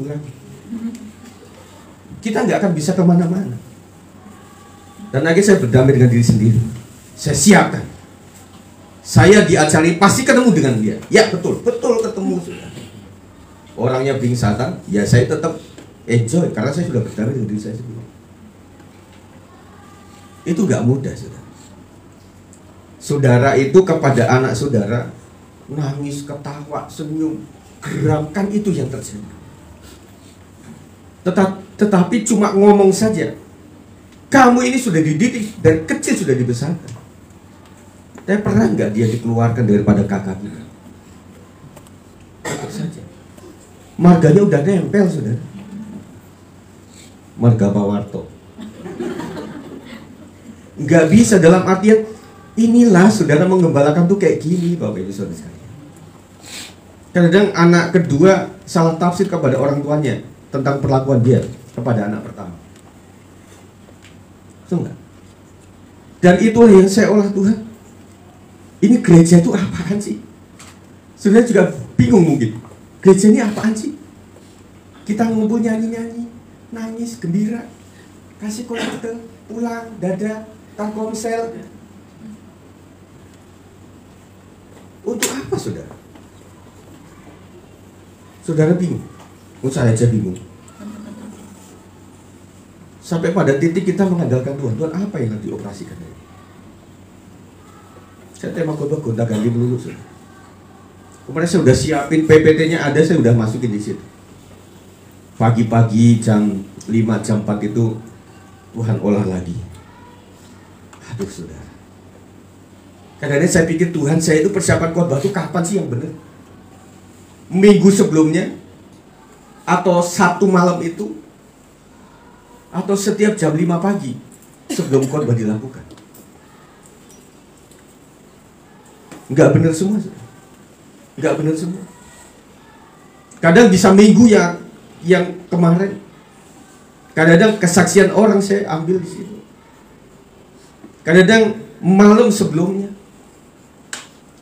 A: Kita nggak akan bisa kemana-mana. Dan akhirnya saya berdamai dengan diri sendiri. Saya siapkan. Saya diajari pasti ketemu dengan dia. Ya betul ketemu. Orangnya bingsatan, ya saya tetap enjoy karena saya sudah berdamai dengan diri saya sendiri. Itu gak mudah, saudara. Saudara itu kepada anak saudara nangis, ketawa, senyum, geramkan, itu yang terjadi. Tetapi cuma ngomong saja. Kamu ini sudah dididik dari kecil, sudah dibesarkan. Tapi pernah nggak dia dikeluarkan daripada kakak kita? Tetap saja. Marganya udah nempel, saudara. Marga Pawarto. Nggak bisa dalam artian inilah saudara menggembalakan tuh kayak gini, Bapak Ibu Saudara sekalian. Kadang anak kedua salah tafsir kepada orang tuanya tentang perlakuan dia kepada anak pertama. Enggak. Dan itulah yang saya olah, Tuhan. Ini gereja itu apaan sih? Saudara juga bingung mungkin. Gereja ini apaan sih? Kita ngumpul nyanyi-nyanyi, nangis, gembira, kasih kolekte, pulang, dada, Telkomsel. Untuk apa, saudara? Saudara bingung. Saya aja bingung. Sampai pada titik kita mengandalkan Tuhan. Tuhan, apa yang harus dioperasikan? Saya tema khotbah gonta-ganti melulu. Kemarin saya udah siapin PPT-nya ada, saya udah masukin di situ. Pagi-pagi jam 5 jam 4 itu Tuhan olah lagi. Aduh saudara. Kadang-kadang saya pikir Tuhan, saya itu persiapan khotbah itu kapan sih yang benar? Minggu sebelumnya? Atau Sabtu malam itu? Atau setiap jam 5 pagi sebelum khotbah dilakukan? Enggak benar semua. Enggak benar semua. Kadang bisa minggu yang kemarin. Kadang-kadang kesaksian orang saya ambil di situ. Kadang-kadang malam sebelumnya.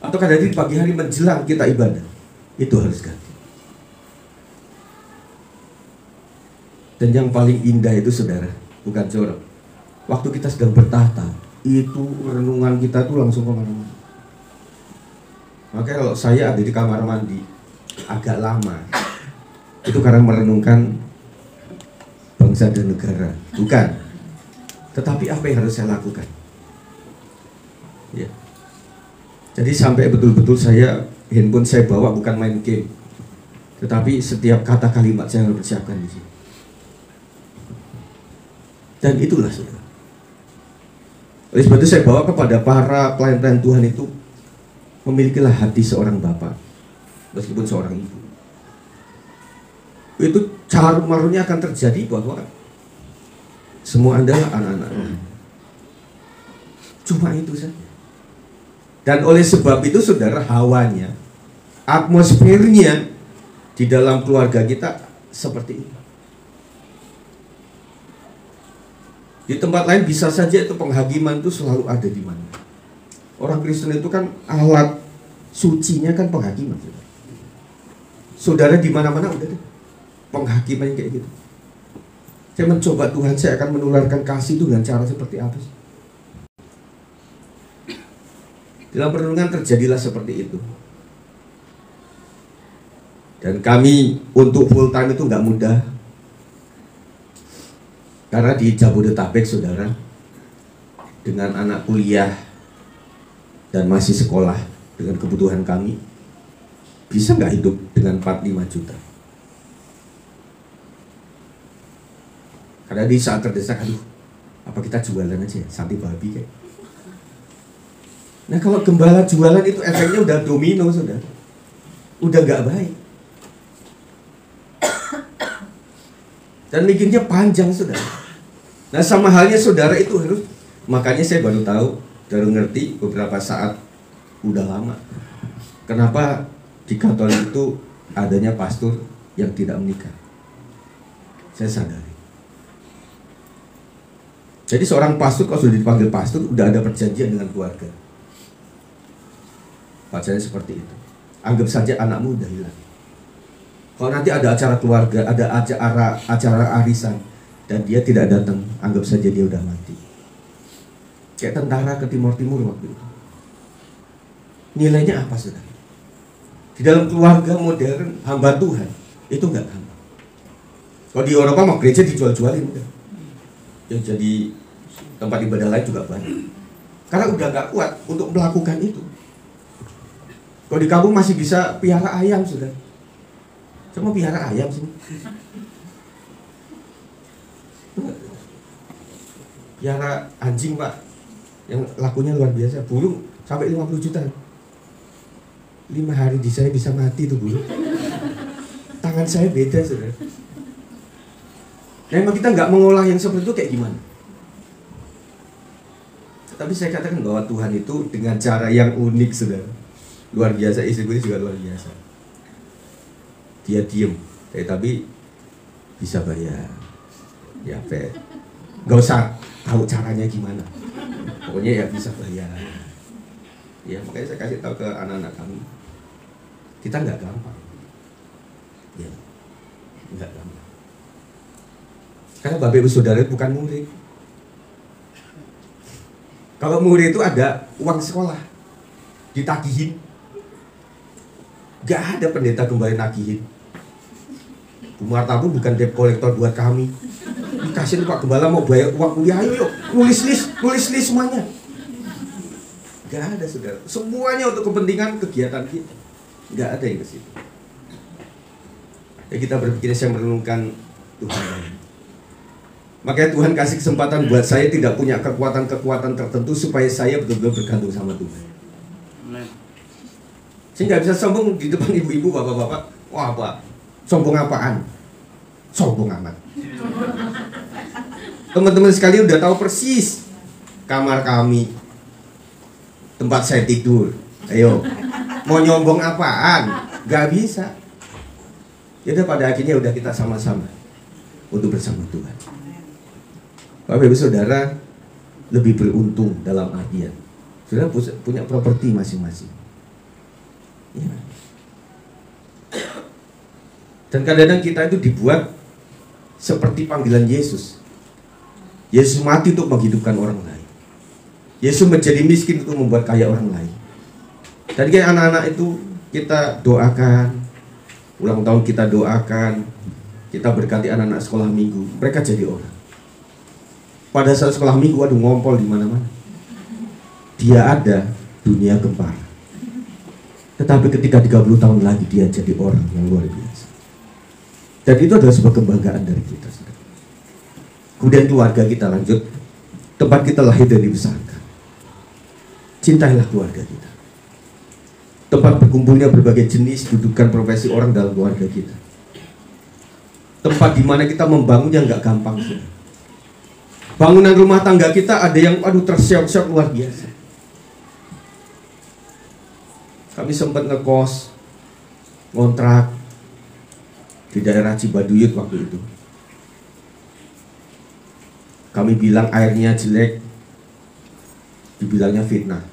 A: Atau kadang-kadang di pagi hari menjelang kita ibadah. Itu harus ganti. Dan yang paling indah itu saudara, bukan jorok. Waktu kita sedang bertahta, itu renungan kita tuh langsung kemana-mana. Makanya kalau saya ada di kamar mandi agak lama, itu karena merenungkan bangsa dan negara, bukan. Tetapi apa yang harus saya lakukan? Ya. Jadi sampai betul-betul handphone saya bawa bukan main game, tetapi setiap kata kalimat saya harus persiapkan di sini. Dan itulah saudara. Oleh sebab itu saya bawa kepada para pelayan-pelayan Tuhan itu, memilikilah hati seorang bapak, meskipun seorang ibu. Itu caru-marunya akan terjadi bahwa semua adalah anak-anak. Cuma itu saja. Dan oleh sebab itu saudara, hawanya, atmosfernya di dalam keluarga kita seperti itu. Di tempat lain bisa saja itu penghakiman itu selalu ada di mana. Orang Kristen itu kan alat sucinya kan penghakiman. Saudara di mana-mana udah deh penghakiman kayak gitu. Saya mencoba Tuhan, saya akan menularkan kasih itu dengan cara seperti apa sih? Dalam perenungan terjadilah seperti itu. Dan kami untuk full time itu nggak mudah. Karena di Jabodetabek saudara, dengan anak kuliah dan masih sekolah dengan kebutuhan kami, bisa nggak hidup dengan 4-5 juta? Karena di saat terdesak, aduh, apa kita jualan aja ya, sate babi kayak. Nah kalau gembala jualan itu efeknya udah domino saudara, udah nggak baik. Dan mikirnya panjang saudara. Nah sama halnya saudara itu harus, makanya saya baru tahu, baru ngerti beberapa saat udah lama kenapa di Katolik itu adanya pastor yang tidak menikah. Saya sadari. Jadi seorang pastor kalau sudah dipanggil pastor udah ada perjanjian dengan keluarga. Bacanya seperti itu. Anggap saja anakmu udah hilang. Kalau nanti ada acara keluarga, ada acara arisan, dan dia tidak datang, anggap saja dia udah mati. Kayak tentara ke Timur-Timur waktu itu. Nilainya apa saudara? Di dalam keluarga modern, hamba Tuhan itu nggak gampang. Kalau di Eropa mau gereja dijual-jualin udah. Yang jadi tempat ibadah lain juga banyak. Karena udah nggak kuat untuk melakukan itu. Kalau di kampung masih bisa piara ayam saudara. Cuma piara ayam sih. Piara anjing pak, yang lakunya luar biasa, burung sampai 50 juta. 5 hari di saya bisa mati tuh burung. Tangan saya beda saudara. Nah emang kita nggak mengolah yang seperti itu kayak gimana? Tapi saya katakan bahwa Tuhan itu dengan cara yang unik saudara, luar biasa. Istriku juga luar biasa. Dia diem, tapi bisa bayar. Ya, nggak usah tahu caranya gimana. Pokoknya ya bisa bayar. Ya, makanya saya kasih tahu ke anak-anak kami, kita nggak gampang. Ya, nggak gampang. Karena Bapak Ibu Saudara bukan murid. Kalau murid itu ada uang sekolah, ditagihin. Nggak ada pendeta kembali nagihin. Bu Marta pun bukan debt collector buat kami. Dikasih Pak Gembala mau bayar uang kuliah, ayo yuk nulis list semuanya. Nggak ada, saudara. Semuanya untuk kepentingan kegiatan kita. Nggak ada yang ke situ. Ya, kita berpikir, saya merenungkan Tuhan. Makanya Tuhan kasih kesempatan buat saya tidak punya kekuatan-kekuatan tertentu supaya saya betul-betul bergantung sama Tuhan. Saya nggak bisa sombong di depan ibu-ibu, bapak-bapak. Wah, apa? Sombong apaan? Sombong amat. Teman-teman sekalian udah tahu persis kamar kami, tempat saya tidur. Ayo, mau nyombong apaan? Gak bisa. Jadi pada akhirnya udah kita sama-sama untuk bersama Tuhan. Bapak Ibu Saudara lebih beruntung dalam artian saudara punya properti masing-masing. Ya. Dan kadang-kadang kita itu dibuat seperti panggilan Yesus. Yesus mati untuk menghidupkan orang lain. Yesus menjadi miskin untuk membuat kaya orang lain. Dan kayak anak-anak itu kita doakan, ulang tahun kita doakan, kita berkati anak-anak sekolah minggu, mereka jadi orang. Pada saat sekolah minggu, aduh ngompol di mana-mana. Dia ada, dunia gempar. Tetapi ketika 30 tahun lagi dia jadi orang yang luar biasa. Dan itu adalah sebuah kebanggaan dari kita. Kemudian keluarga kita lanjut, tempat kita lahir dan dibesarkan. Cintailah keluarga kita. Tempat berkumpulnya berbagai jenis, dudukan profesi orang dalam keluarga kita. Tempat di mana kita membangunnya nggak gampang sih. Bangunan rumah tangga kita ada yang terseok-seok luar biasa. Kami sempat ngekos, ngontrak di daerah Cibaduyut waktu itu. Kami bilang airnya jelek, dibilangnya fitnah.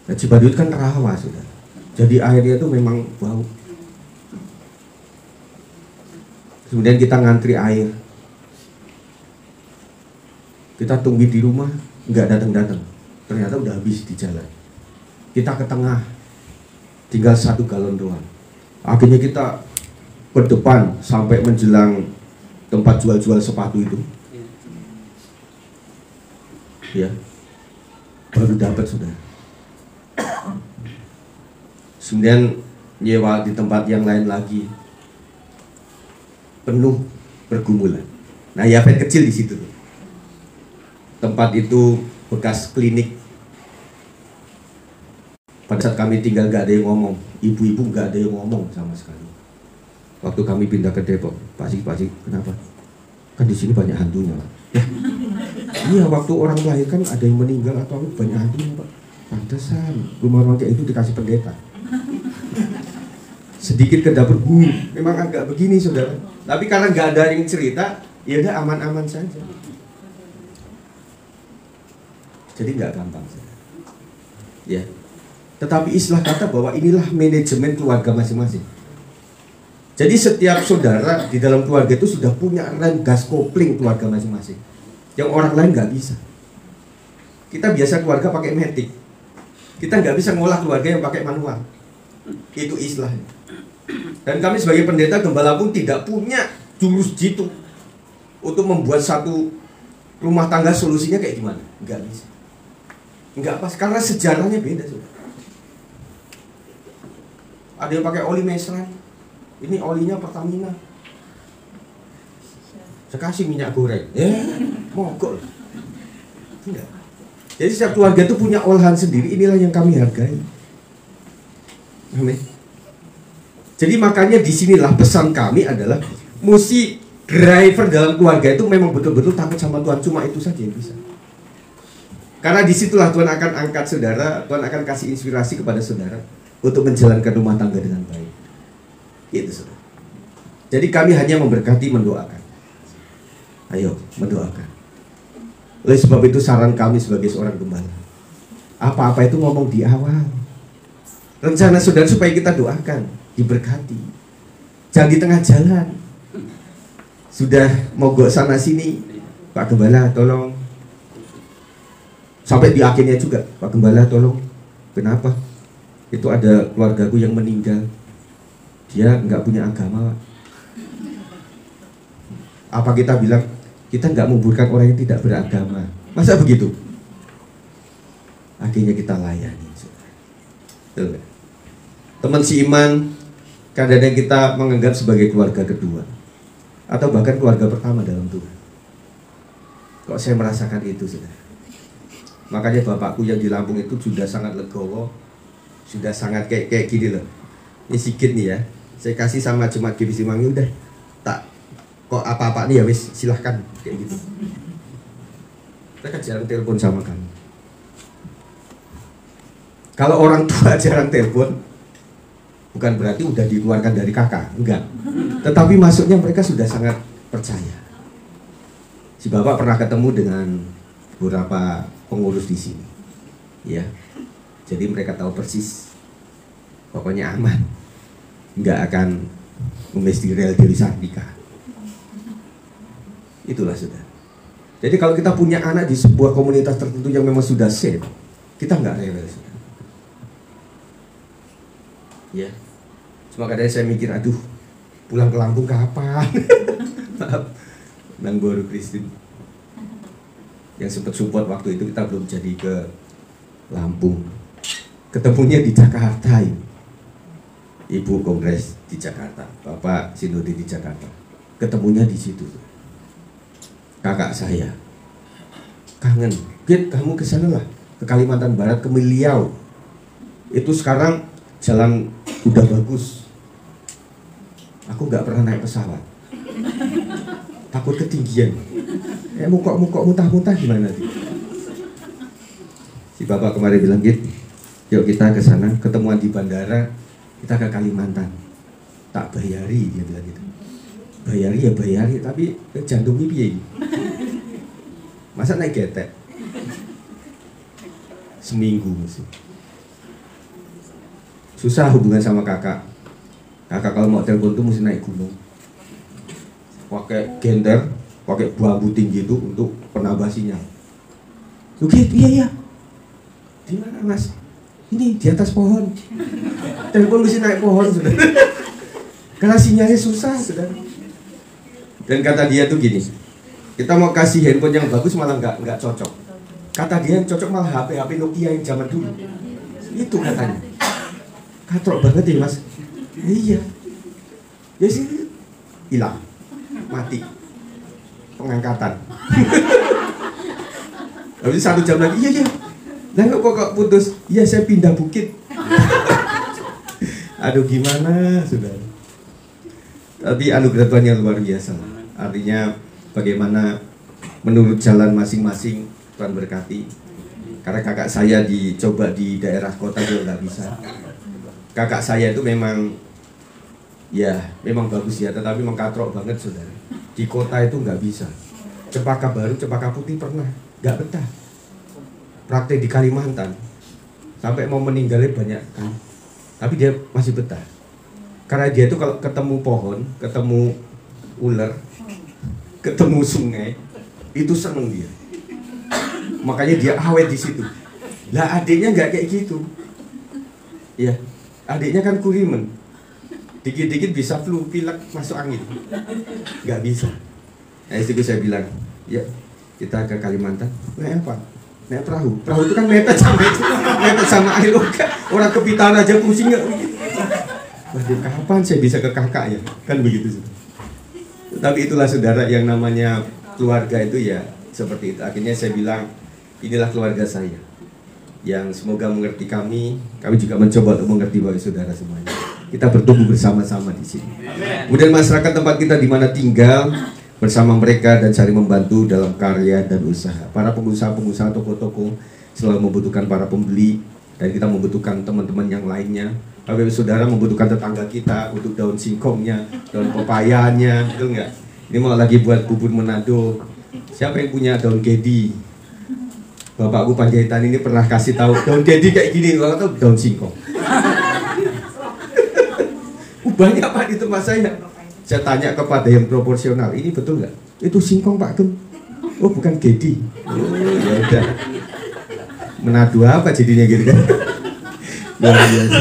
A: Nah, Cibaduyut kan rawa sudah. Jadi airnya itu memang bau. Kemudian kita ngantri air. Kita tunggu di rumah, nggak datang-datang. Ternyata udah habis di jalan. Kita ke tengah, tinggal 1 galon doang. Akhirnya kita ke depan sampai menjelang tempat jual-jual sepatu itu. Ya, baru dapat sudah. Kemudian nyewa di tempat yang lain lagi, penuh pergumulan. Nah, Yafet kecil di situ. Tempat itu bekas klinik. Pada saat kami tinggal gak ada yang ngomong, ibu-ibu gak ada yang ngomong sama sekali. Waktu kami pindah ke Depok, Pak Sik, kenapa? Kan di sini banyak hantunya, Pak. Iya, waktu orang melahirkan ada yang meninggal atau banyak hantunya, Pak. Pantesan rumah-rumah kayak itu dikasih pendeta. Sedikit ke dapur, memang agak begini, saudara. Tapi karena nggak ada yang cerita, ya udah aman-aman saja. Jadi nggak gampang, saudara. Ya. Tetapi istilah kata bahwa inilah manajemen keluarga masing-masing. Jadi setiap saudara di dalam keluarga itu sudah punya rem gas kopling keluarga masing-masing, yang orang lain nggak bisa. Kita biasa keluarga pakai matic, kita nggak bisa ngolah keluarga yang pakai manual. Itu istilahnya. Dan kami sebagai pendeta gembala pun tidak punya jurus jitu untuk membuat satu rumah tangga solusinya kayak gimana. Nggak bisa, nggak pas, karena sejarahnya beda, saudara. Ada yang pakai oli mesran, ini olinya Pertamina. Saya kasih minyak goreng, mogok. Enggak. Jadi setiap keluarga itu punya olahan sendiri. Inilah yang kami hargai. Amin. Jadi makanya disinilah pesan kami adalah mesti driver dalam keluarga itu memang betul-betul takut sama Tuhan. Cuma itu saja yang bisa. Karena disitulah Tuhan akan angkat saudara, Tuhan akan kasih inspirasi kepada saudara untuk menjalankan rumah tangga dengan baik. Itu saudara. Jadi kami hanya memberkati, mendoakan. Ayo mendoakan. Oleh sebab itu saran kami sebagai seorang gembala, apa-apa itu ngomong di awal. Rencana saudara supaya kita doakan, diberkati. Jangan di tengah jalan. Sudah mogok sana sini, Pak Gembala tolong. Sampai di akhirnya juga, Pak Gembala tolong. Kenapa? Itu ada keluargaku yang meninggal. Dia nggak punya agama, Pak. Apa kita bilang, kita nggak menguburkan orang yang tidak beragama? Masa begitu? akhirnya kita layani. Betul nggak? Teman seiman kadang-kadang kita menganggap sebagai keluarga kedua atau bahkan keluarga pertama dalam Tuhan. Kok saya merasakan itu, saudara? Makanya bapakku yang di Lampung itu sudah sangat legowo, sudah sangat kayak gini loh. Ini sikit nih ya, saya kasih sama jemaat GBC Mangi, udah tak kok apa-apa nih ya wis silahkan kayak gitu. Mereka jarang telepon sama kamu. Kalau orang tua jarang telepon, bukan berarti udah dikeluarkan dari kakak, enggak. Tetapi maksudnya mereka sudah sangat percaya. Si bapak pernah ketemu dengan beberapa pengurus di sini, ya. Jadi mereka tahu persis, pokoknya aman, nggak akan memestiralisasi nikah. Itulah sudah. Jadi kalau kita punya anak di sebuah komunitas tertentu yang memang sudah safe, kita nggak rela. Ya, cuma kadang saya mikir, aduh, pulang ke Lampung kapan? Maaf, Nang Baru Kristin yang sempat support waktu itu, kita belum jadi ke Lampung. Ketemunya di Jakarta, Ibu Kongres di Jakarta, Bapak Sinode di Jakarta. Ketemunya di situ. Kakak saya kangen, Git, kamu ke sana lah, ke Kalimantan Barat, ke Miliau. Itu sekarang jalan udah bagus. Aku nggak pernah naik pesawat, takut ketinggian. Mukok muntah-muntah gimana nanti? Si bapak kemarin bilang, Git, yuk kita ke sana, ketemuan di bandara, kita ke Kalimantan. Tak bayari, dia bilang gitu. Bayari ya bayari, tapi jantungnya piye? Masa naik getek? Seminggu masih. Susah hubungan sama kakak. Kakak kalau mau telepon tuh mesti naik gunung, pakai genter, pakai bambu tinggi itu untuk penambah sinyal. Oke, iya. Di mana mas? Ini di atas pohon. Telepon mesti naik pohon sudah. Karena sinyalnya susah sudah. Dan kata dia tuh gini, kita mau kasih handphone yang bagus malah nggak cocok. Kata dia yang cocok malah HP Nokia yang zaman dulu. Itu katanya. Katrok banget ya mas. Iya. Ya sih hilang, mati, pengangkatan. Habis 1 jam lagi, iya. Lah kok putus? Iya saya pindah bukit. Aduh gimana sudah. Tapi anugerah Tuhan yang luar biasa. Artinya bagaimana menurut jalan masing-masing Tuhan berkati. Karena kakak saya dicoba di daerah kota juga nggak bisa. Kakak saya itu memang bagus ya, tetapi mengkatrok banget saudara. Di kota itu nggak bisa. Cempaka Baru, Cempaka Putih pernah, nggak betah. Praktek di Kalimantan, sampai mau meninggalnya banyak kan. Tapi dia masih betah. Karena dia itu kalau ketemu pohon, ketemu ular, ketemu sungai, itu seneng dia. Makanya dia awet di situ. Lah adiknya nggak kayak gitu. Ya, adiknya kan kurimen. Dikit-dikit bisa flu, pilek, masuk angin. Nggak bisa. Nah itu saya bilang, ya kita ke Kalimantan. Naik apa? Naik perahu. Perahu itu kan mepet sama air. Orang kepitaan aja pusing nggak? Waduh, kapan saya bisa ke kakak ya? Kan begitu. Tapi itulah saudara, yang namanya keluarga itu ya seperti itu. Akhirnya saya bilang, inilah keluarga saya. Yang semoga mengerti kami juga mencoba untuk mengerti bagi saudara semuanya. Kita bertumbuh bersama-sama di sini. Kemudian masyarakat tempat kita di mana tinggal bersama mereka dan saling membantu dalam karya dan usaha. Para pengusaha-pengusaha, toko-toko selalu membutuhkan para pembeli, dan kita membutuhkan teman-teman yang lainnya. Bapak saudara membutuhkan tetangga kita untuk daun singkongnya, daun pepayanya, betul nggak? Ini mau lagi buat bubur Manado. Siapa yang punya daun gedi? Bapakku Panjaitan ini pernah kasih tahu daun gedi kayak gini, kalau tahu daun singkong. Banyak Pak di tempat saya. Saya tanya kepada yang proporsional, ini betul nggak? Itu singkong Pak Gun. Oh bukan gedi. Oh ya udah. Manado apa jadinya gitu kan? Luar biasa.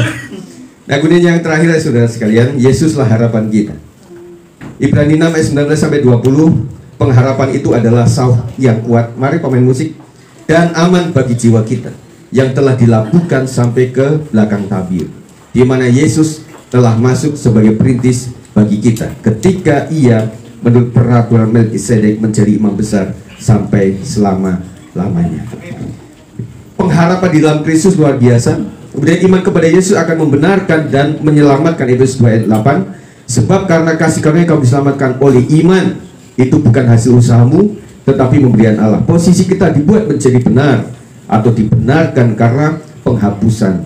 A: Nah kemudian yang terakhir saudara sekalian, Yesuslah harapan kita. Ibrani 6 ayat 19 sampai 20, pengharapan itu adalah sauh yang kuat. Mari pemain musik. Dan aman bagi jiwa kita, yang telah dilakukan sampai ke belakang tabir, di mana Yesus telah masuk sebagai perintis bagi kita ketika ia menurut peraturan Melkisedek menjadi imam besar sampai selama-lamanya. Pengharapan di dalam Kristus luar biasa. Kemudian iman kepada Yesus akan membenarkan dan menyelamatkan. Efesus 2 ayat 8. Sebab karena kasih karunia kamu diselamatkan oleh iman. Itu bukan hasil usahamu, tetapi pemberian Allah. Posisi kita dibuat menjadi benar atau dibenarkan karena penghapusan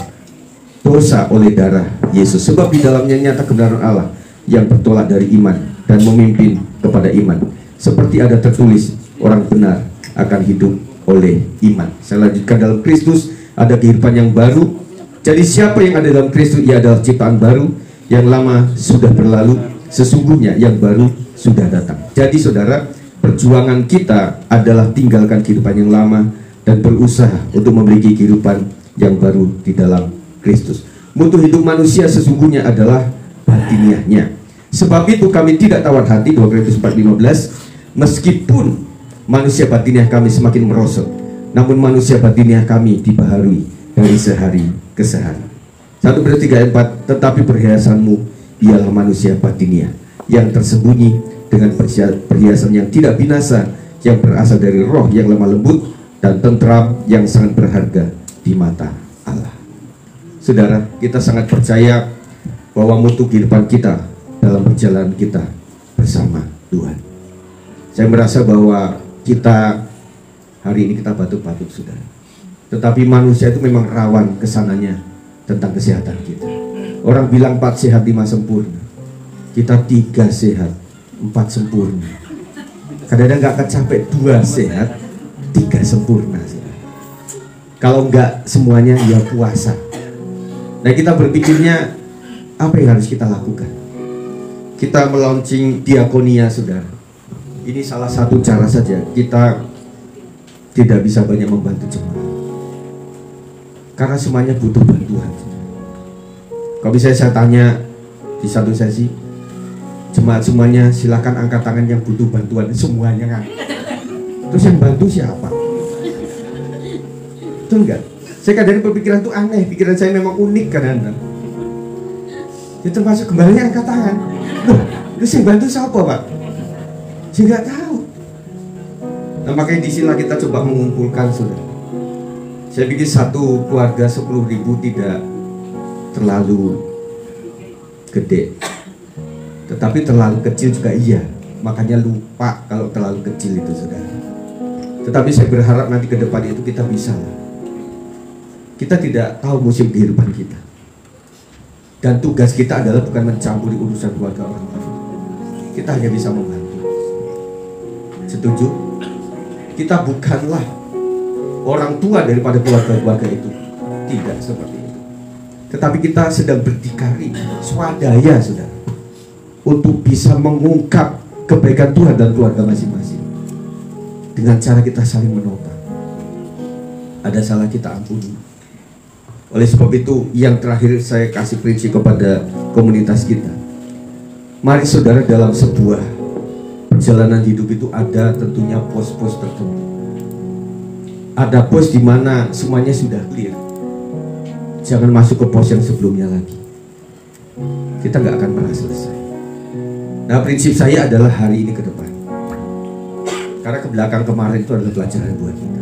A: dosa oleh darah Yesus. Sebab di dalamnya nyata kebenaran Allah yang bertolak dari iman dan memimpin kepada iman. Seperti ada tertulis, orang benar akan hidup oleh iman. Saya lanjutkan, dalam Kristus ada kehidupan yang baru. Jadi siapa yang ada dalam Kristus, ia adalah ciptaan baru. Yang lama sudah berlalu, sesungguhnya yang baru sudah datang. Jadi saudara, perjuangan kita adalah tinggalkan kehidupan yang lama dan berusaha untuk memiliki kehidupan yang baru di dalam Kristus. Mutu hidup manusia sesungguhnya adalah batiniahnya. Sebab itu kami tidak tawar hati, 2 Korintus 4:15, meskipun manusia batiniah kami semakin merosot, namun manusia batiniah kami dibaharui dari sehari ke sehari. 1 Petrus 3 ayat 4, tetapi perhiasanmu ialah manusia batiniah yang tersembunyi dengan perhiasan yang tidak binasa, yang berasal dari roh yang lemah lembut dan tentram, yang sangat berharga di mata Allah. Saudara, kita sangat percaya bahwa mutu kehidupan kita dalam perjalanan kita bersama Tuhan. Saya merasa bahwa kita hari ini kita batuk-batuk, saudara. Tetapi manusia itu memang rawan kesananya tentang kesehatan kita. Orang bilang 4 sehat 5 sempurna. Kita 3 sehat 4 sempurna. Kadang-kadang nggak kecapek 2 sehat 3 sempurna, saudara. Kalau nggak semuanya ya puasa. Nah, kita berpikirnya apa yang harus kita lakukan? Kita melaunching diakonia, saudara. Ini salah satu cara saja. Kita tidak bisa banyak membantu jemaat karena semuanya butuh bantuan. Kalau bisa saya tanya di satu sesi, jemaat semuanya silakan angkat tangan yang butuh bantuan. Semuanya kan. Terus yang bantu siapa? Itu enggak. Saya kadang berpikiran itu aneh. Pikiran saya memang unik kadang-kadang. Itu termasuk kembalinya angkat tangan. Loh, terus yang bantu siapa, Pak? Saya nggak tahu. Nah, makanya di sini kita coba mengumpulkan, saudara. Saya pikir satu keluarga 10.000 tidak terlalu gede, tetapi terlalu kecil juga iya. Makanya lupa kalau terlalu kecil itu, saudara. Tetapi saya berharap nanti ke depan itu kita bisa. Kita tidak tahu musim kehidupan kita. Dan tugas kita adalah bukan mencampuri urusan keluarga orang lain. Kita hanya bisa membantu. Setuju? Kita bukanlah orang tua daripada keluarga-keluarga itu. Tidak seperti itu. Tetapi kita sedang berdikari, swadaya, saudara, untuk bisa mengungkap kebaikan Tuhan dan keluarga masing-masing. Dengan cara kita saling menopang. Ada salah kita ampuni. Oleh sebab itu, yang terakhir saya kasih prinsip kepada komunitas kita. Mari saudara, dalam sebuah perjalanan hidup itu ada tentunya pos-pos tertentu. Ada pos di mana semuanya sudah clear. Jangan masuk ke pos yang sebelumnya lagi. Kita nggak akan pernah selesai. Nah, prinsip saya adalah hari ini ke depan. Karena ke belakang kemarin itu adalah pelajaran buat kita.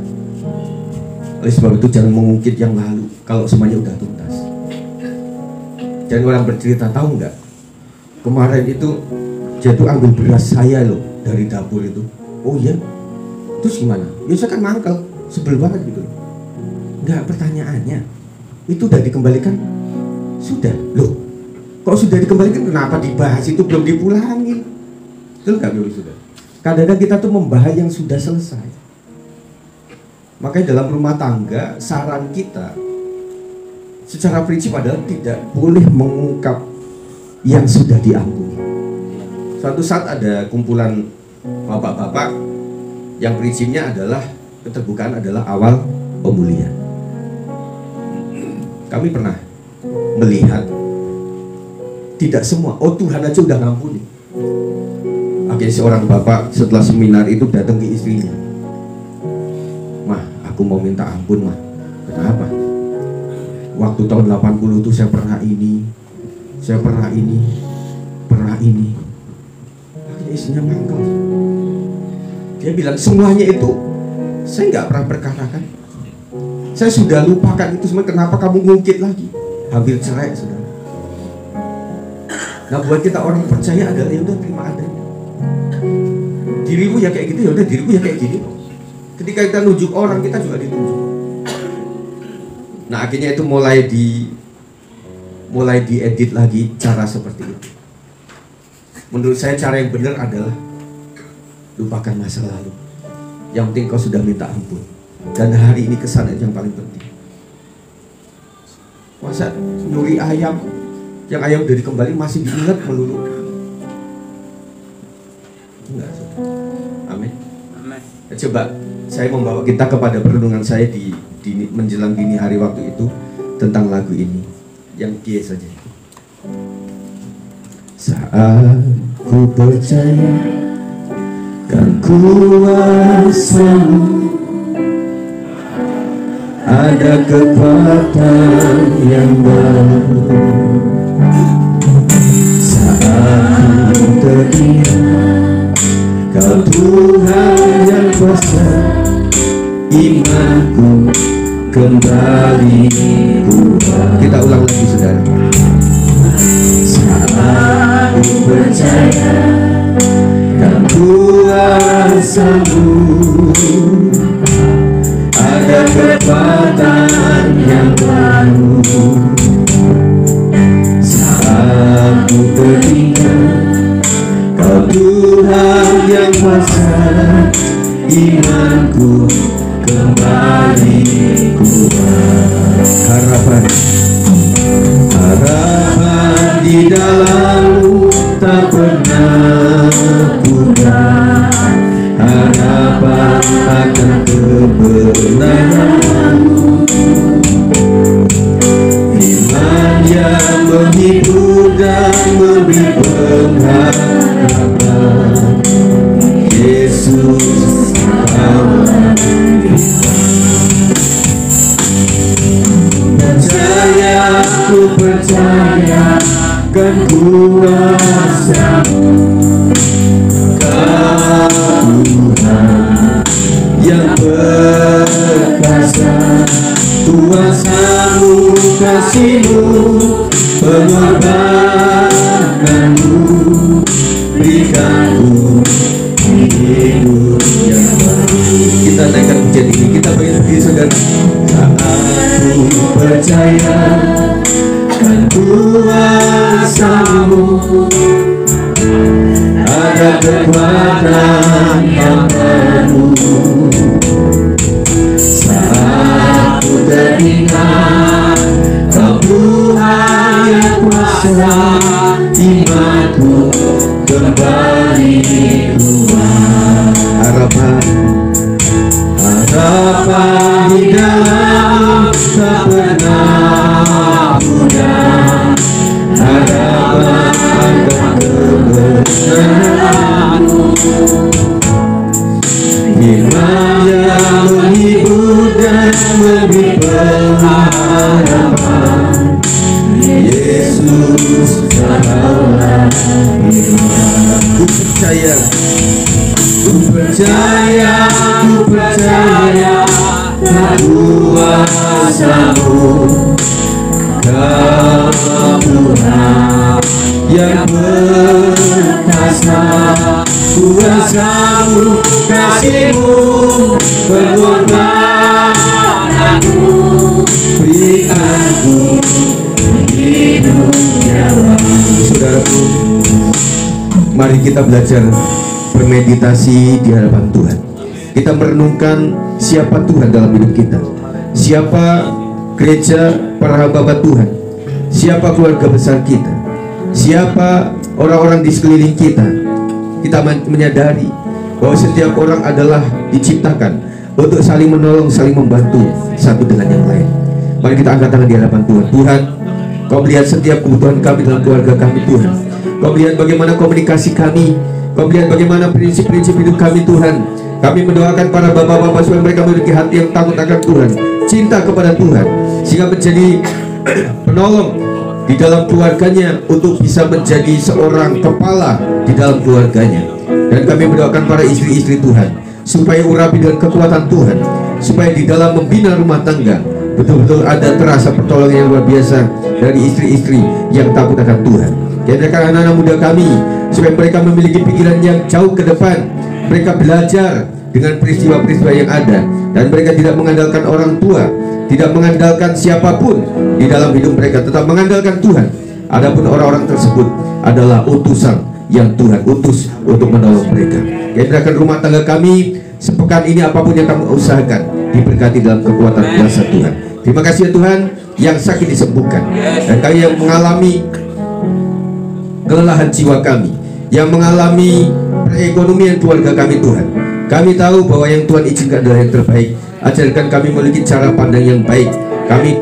A: Oleh sebab itu jangan mengungkit yang lalu kalau semuanya udah tuntas. Jangan orang bercerita, tahu nggak? Kemarin itu dia tuh ambil beras saya loh dari dapur itu. Oh iya? Terus gimana? Ya saya kan mangkel, sebel banget gitu loh. Nggak, pertanyaannya itu udah dikembalikan? Sudah. Loh, kok sudah dikembalikan kenapa dibahas itu belum dipulangin? Betul nggak, Bapak Saudara? Kadang-kadang kita tuh membahas yang sudah selesai. Makanya dalam rumah tangga, saran kita secara prinsip adalah tidak boleh mengungkap yang sudah diampuni. Suatu saat ada kumpulan bapak-bapak yang prinsipnya adalah keterbukaan adalah awal pemulihan. Kami pernah melihat tidak semua, oh Tuhan aja udah ngampuni. Akhirnya seorang bapak setelah seminar itu datang ke istrinya. Mah, aku mau minta ampun, mah. Kenapa? waktu tahun 80 itu saya pernah ini, saya pernah ini, pernah ini. Akhirnya istrinya mangkel. Dia bilang semuanya itu saya nggak pernah perkarakan. Saya sudah lupakan itu semua. Kenapa kamu ngungkit lagi? Hampir cerai, saudara. Nah, buat kita orang percaya adalah ya udah terima adanya. Dirimu ya kayak gitu, ya udah dirimu ya kayak gini. Ketika kita nunjuk orang, kita juga ditunjuk. Nah, akhirnya itu mulai diedit lagi cara seperti itu. Menurut saya cara yang benar adalah lupakan masa lalu. Yang penting kau sudah minta ampun. Dan hari ini kesan yang paling penting. Masa nyuri ayam, yang ayam udah dikembali masih diingat melulu? Enggak. Amin. Amin. Coba saya membawa kita kepada perenungan saya di menjelang dini hari waktu itu tentang lagu ini yang Kie saja. Saat ku percaya kan kuasa-Mu, ada kekuatan yang baru. Saat ku teringat Kau Tuhan yang kuasa, imanku kembali kuat. Kita ulang lagi, saudara. Saat ku percaya kan kuasa-Mu, ada kekuatan yang baru. Saat ku teringat Kau Tuhan yang kuasa, imanku kembali kuat. Harapan di dalam-Mu tak pernah pudar. Harapan akan kebenaran-Mu, firman yang menghibur dan memberi pengharapan. Yesus Allah, ku percaya kan kuasa-Mu, Kau Tuhan yang perkasa. Kuasa-Mu, kasih-Mu, pengorbanan-Mu, berikan-Mu hidup yang baru. Kita naikkan pujian ini, kita bangkit diri, saudara. Saat ku percaya kan kuasa-Mu, ada kekuatan yang baru. Saat ku teringat Kau Tuhan yang kuasa, imanku kembali kuat. Harapan di dalam tak pernah pudar. Harapan akan kebenaran-Mu, firman yang menghibur dan memberi pengharapan. Yesus Allah, ku percaya, ku percaya, ku percaya kuasa-Mu, Kau Tuhan yang perkasa. Kuasa-Mu, kasih-Mu, pengorbanan-Mu, berikan-Ku hidup yang baru. Saudaraku, mari kita belajar bermeditasi di hadapan Tuhan. Kita merenungkan siapa Tuhan dalam hidup kita, siapa gereja para hamba Tuhan, siapa keluarga besar kita, siapa orang-orang di sekeliling kita. Kita menyadari bahwa setiap orang adalah diciptakan untuk saling menolong, saling membantu satu dengan yang lain. Mari kita angkat tangan di hadapan Tuhan. Tuhan, Kau melihat setiap kebutuhan kami dalam keluarga kami, Tuhan. Kau melihat bagaimana komunikasi kami, Kau melihat bagaimana prinsip-prinsip hidup kami, Tuhan. Kami mendoakan para bapak-bapak supaya mereka memiliki hati yang takut akan Tuhan, cinta kepada Tuhan, sehingga menjadi penolong di dalam keluarganya untuk bisa menjadi seorang kepala di dalam keluarganya. Dan kami mendoakan para istri-istri Tuhan supaya urapi dengan kekuatan Tuhan, supaya di dalam membina rumah tangga betul-betul ada terasa pertolongan yang luar biasa dari istri-istri yang takut akan Tuhan. Biarkan anak-anak muda kami supaya mereka memiliki pikiran yang jauh ke depan. Mereka belajar dengan peristiwa-peristiwa yang ada, dan mereka tidak mengandalkan orang tua, tidak mengandalkan siapapun di dalam hidup mereka, tetap mengandalkan Tuhan. Adapun orang-orang tersebut adalah utusan yang Tuhan utus untuk menolong mereka. Biarkan rumah tangga kami sepekan ini, apapun yang kami usahakan, diberkati dalam kekuatan kuasa Tuhan. Terima kasih ya Tuhan, yang sakit disembuhkan, dan kami yang mengalami kelelahan jiwa kami, yang mengalami perekonomian keluarga kami Tuhan, kami tahu bahwa yang Tuhan izinkan adalah yang terbaik. Ajarkan kami memiliki cara pandang yang baik. Kami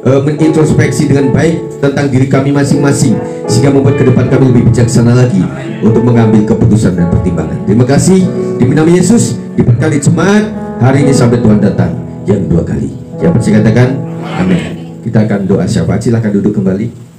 A: menintrospeksi dengan baik tentang diri kami masing-masing, sehingga membuat ke depan kami lebih bijaksana lagi untuk mengambil keputusan dan pertimbangan. Terima kasih. Di nama Yesus diberkati jemaat hari ini sampai Tuhan datang yang 2 kali. Yang percaya katakan amin. Kita akan doa syafaat. Silakan duduk kembali.